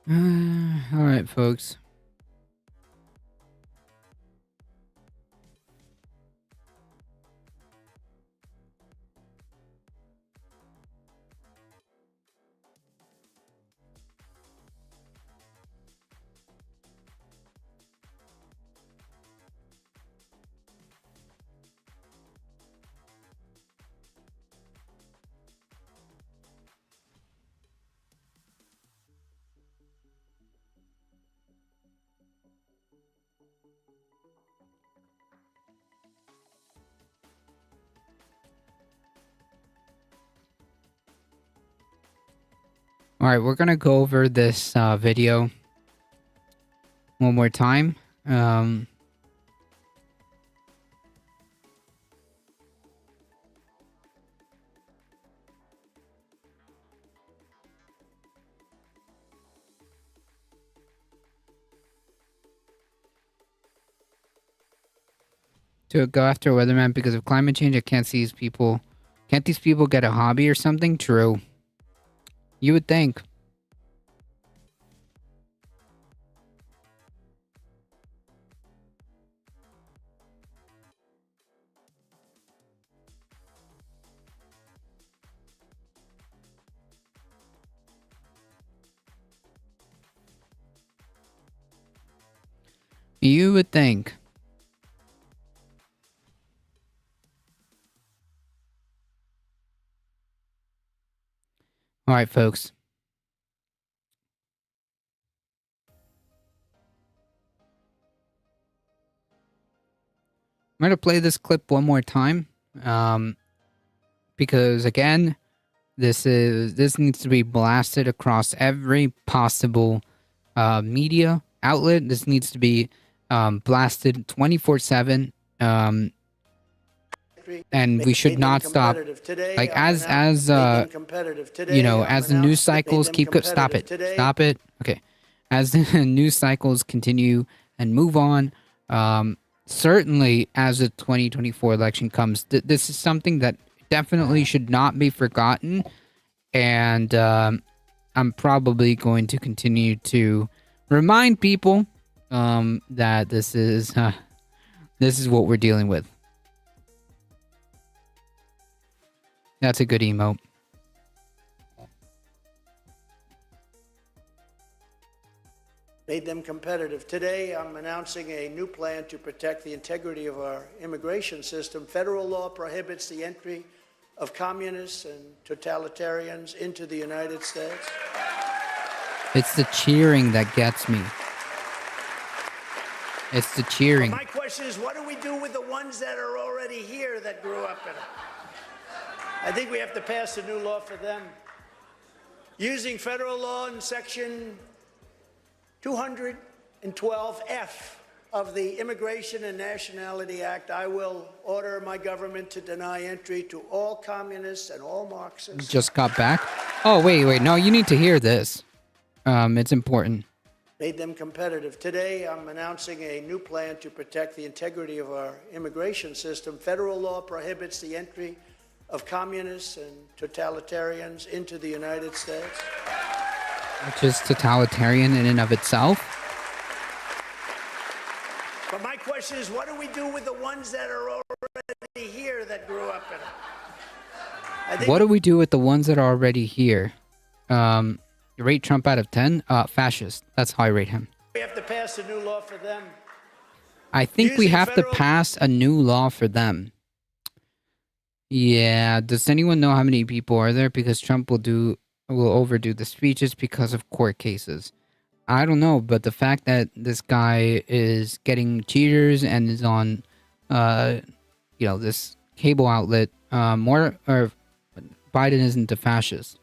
All right, folks. All right, we're gonna go over this video one more time. To go after a weatherman because of climate change, I can't see these people. Can't these people get a hobby or something? True. You would think. You would think. All right, folks. I'm going to play this clip one more time. Because again, this needs to be blasted across every possible media outlet. This needs to be blasted 24/7. And we should not stop. Like as you know, as the news cycles stop it. Okay, as the news cycles continue and move on, certainly as the 2024 election comes, this is something that definitely should not be forgotten. And I'm probably going to continue to remind people that this is what we're dealing with. That's a good emote. Made them competitive. Today, I'm announcing a new plan to protect the integrity of our immigration system. Federal law prohibits the entry of communists and totalitarians into the United States. It's the cheering that gets me. It's the cheering. Well, my question is, what do we do with the ones that are already here that grew up in it? I think we have to pass a new law for them. Using federal law in Section 212F of the Immigration and Nationality Act, I will order my government to deny entry to all communists and all Marxists. Just got back? Oh, wait. No, you need to hear this. It's important. Made them competitive. Today, I'm announcing a new plan to protect the integrity of our immigration system. Federal law prohibits the entry of communists and totalitarians into the United States. Which is totalitarian in and of itself. But my question is, what do we do with the ones that are already here that grew up in it? What do we do with the ones that are already here? You rate Trump out of 10? Fascist. That's how I rate him. We have to pass a new law for them. I think we Using have to federal- pass a new law for them. Yeah, does anyone know how many people are there? Because Trump will overdo the speeches because of court cases. I don't know, but the fact that this guy is getting cheaters and is on, this cable outlet, Biden isn't a fascist.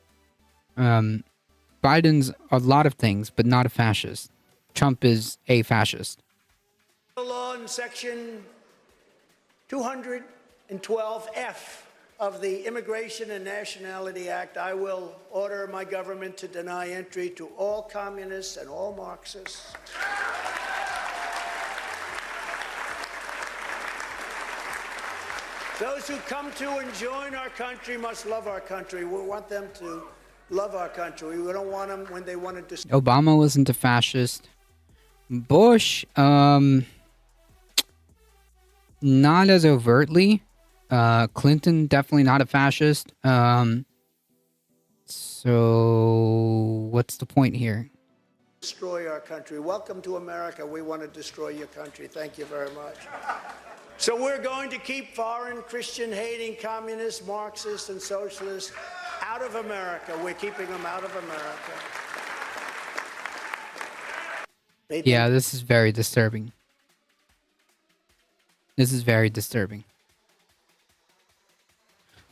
Biden's a lot of things, but not a fascist. Trump is a fascist. Law in Section 212F of the Immigration and Nationality Act, I will order my government to deny entry to all communists and all Marxists. Those who come to and join our country must love our country. We want them to love our country. We don't want them when they want to destroy. Obama wasn't a fascist. Bush, not as overtly. Clinton, definitely not a fascist. So what's the point here? Destroy our country. Welcome to America. We want to destroy your country. Thank you very much. So we're going to keep foreign Christian-hating communists, Marxists, and socialists out of America. We're keeping them out of America. Yeah, this is very disturbing. This is very disturbing.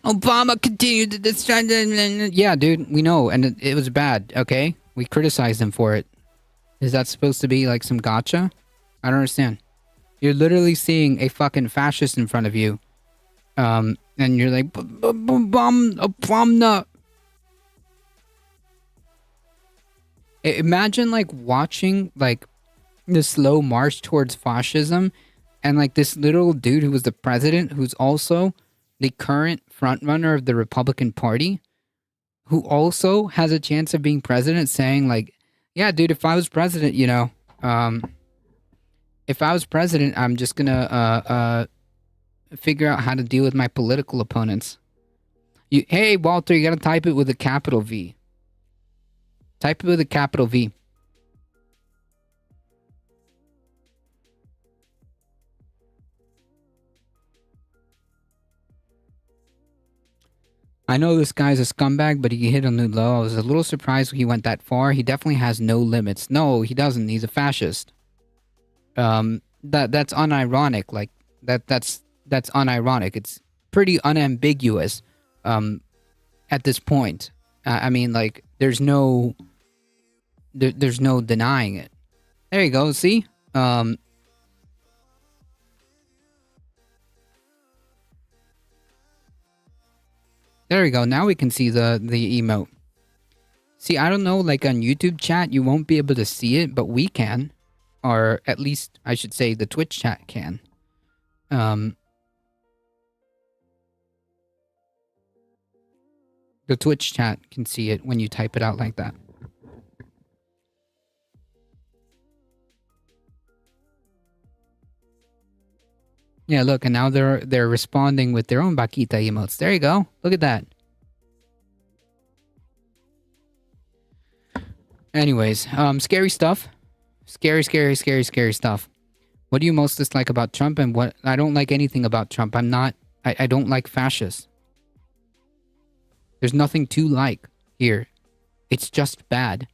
Obama continued to destroy. Yeah, dude, we know, and it was bad. Okay, we criticized him for it. Is that supposed to be like some gotcha? I don't understand. You're literally seeing a fucking fascist in front of you, and you're like, Obama. Imagine like watching like the slow march towards fascism, and like this little dude who was the president, who's also the current frontrunner of the Republican Party, who also has a chance of being president, saying like, yeah, dude, if I was president, if I was president, I'm just gonna figure out how to deal with my political opponents. Hey, Walter, you gotta type it with a capital V. Type it with a capital V. I know this guy's a scumbag, but he hit a new low. I was a little surprised he went that far. He definitely has no limits. No, he doesn't. He's a fascist. That's unironic. Like that's unironic. It's pretty unambiguous. At this point, I mean, like there's no denying it. There you go. See, there we go. Now we can see the emote. See, I don't know, like on YouTube chat, you won't be able to see it, but we can. Or at least, I should say, the Twitch chat can. The Twitch chat can see it when you type it out like that. Yeah, look, and now they're responding with their own Bakita emotes. There you go. Look at that. Anyways, scary stuff. Scary stuff. What do you most dislike about Trump? And what I don't like anything about Trump. I don't like fascists. There's nothing to like here. It's just bad.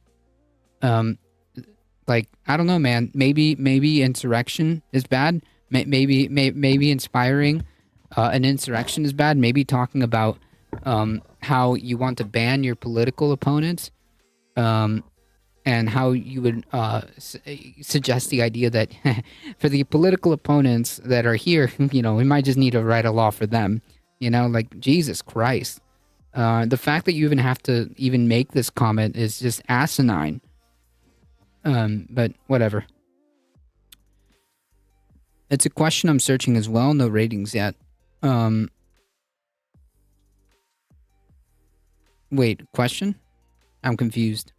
Like, I don't know, man. Maybe insurrection is bad. Maybe inspiring an insurrection is bad. Maybe talking about how you want to ban your political opponents, and how you would suggest the idea that for the political opponents that are here, we might just need to write a law for them. Like, Jesus Christ. The fact that you even have to even make this comment is just asinine. But whatever. It's a question I'm searching as well. No ratings yet. Wait, question? I'm confused.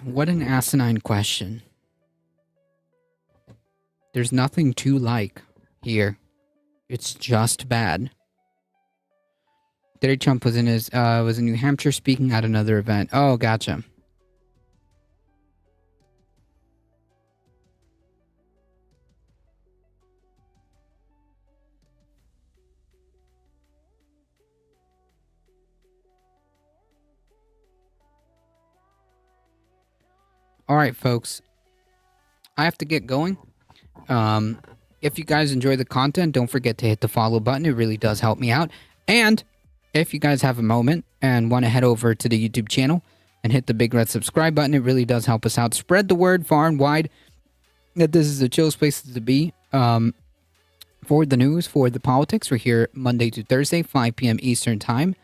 What an asinine question. There's nothing to like here. It's just bad. Donald Trump was in New Hampshire speaking at another event. Oh, gotcha. All right, folks. I have to get going. If you guys enjoy the content, don't forget to hit the follow button. It really does help me out. And if you guys have a moment and want to head over to the YouTube channel and hit the big red subscribe button, it really does help us out. Spread the word far and wide that this is the chillest place to be. For the news, for the politics, we're here Monday to Thursday, 5 p.m. Eastern Time.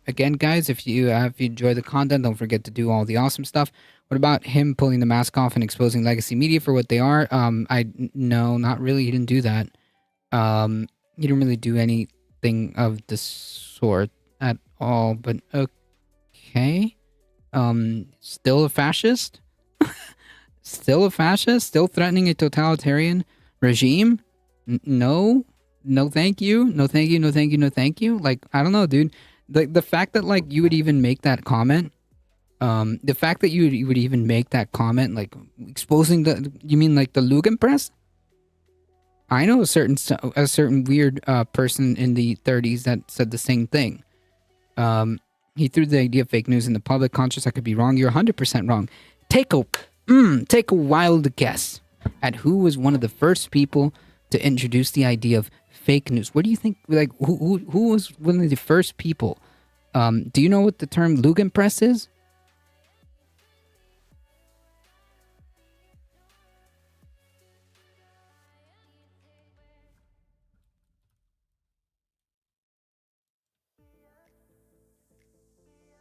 Again, guys, if you enjoy the content, don't forget to do all the awesome stuff. What about him pulling the mask off and exposing legacy media for what they are? No, not really. He didn't do that. He didn't really do anything of the sort at all. But okay, still a fascist. Still a fascist. Still threatening a totalitarian regime. No, thank you. No, thank you. No, thank you. No, thank you. Like, I don't know, dude. The fact that like you would even make that comment. The fact that you would even make that comment, like exposing you mean like the Lugenpress? I know a certain weird person in the 30s that said the same thing. He threw the idea of fake news in the public conscious. I could be wrong. You're 100% wrong. Take a wild guess at who was one of the first people to introduce the idea of fake news. What do you think? Like who was one of the first people? Do you know what the term Lugenpress is?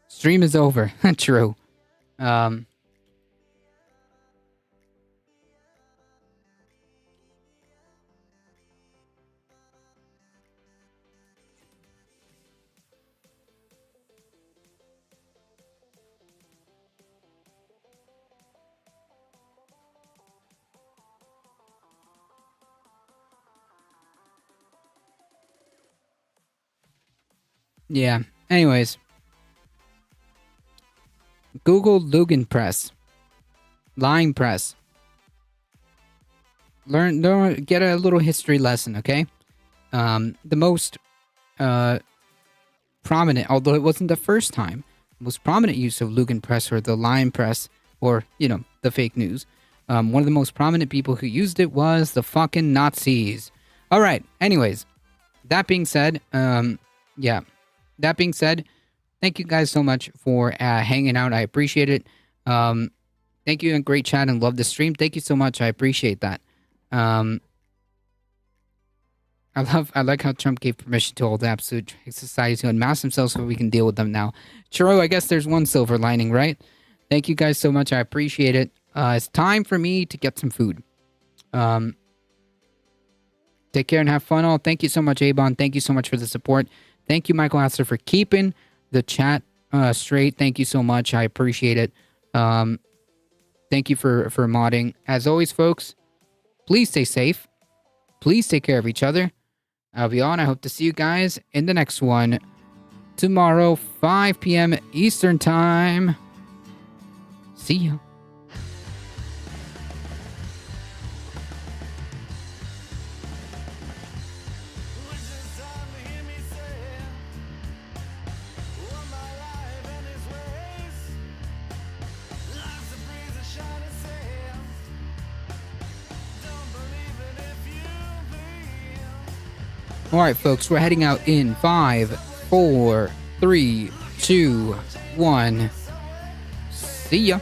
Stream is over. True. Yeah. Anyways. Google Lugenpress. Lying press. Get a little history lesson, okay? The most prominent, although it wasn't the first time, most prominent use of Lugenpress or the lying press, or, you know, the fake news. One of the most prominent people who used it was the fucking Nazis. Alright, anyways. That being said, yeah. That being said, thank you guys so much for hanging out. I appreciate it. Thank you and great chat and love the stream. Thank you so much. I appreciate that. I like how Trump gave permission to all the absolute society to unmask themselves so we can deal with them now. True, I guess there's one silver lining, right? Thank you guys so much. I appreciate it. It's time for me to get some food. Take care and have fun all. Thank you so much, Avon. Thank you so much for the support. Thank you, Michael Hassler, for keeping the chat straight. Thank you so much. I appreciate it. Thank you for modding. As always, folks, please stay safe. Please take care of each other. I'll be on. I hope to see you guys in the next one tomorrow, 5 p.m. Eastern Time. See ya. All right, folks, we're heading out in 5, 4, 3, 2, 1. See ya.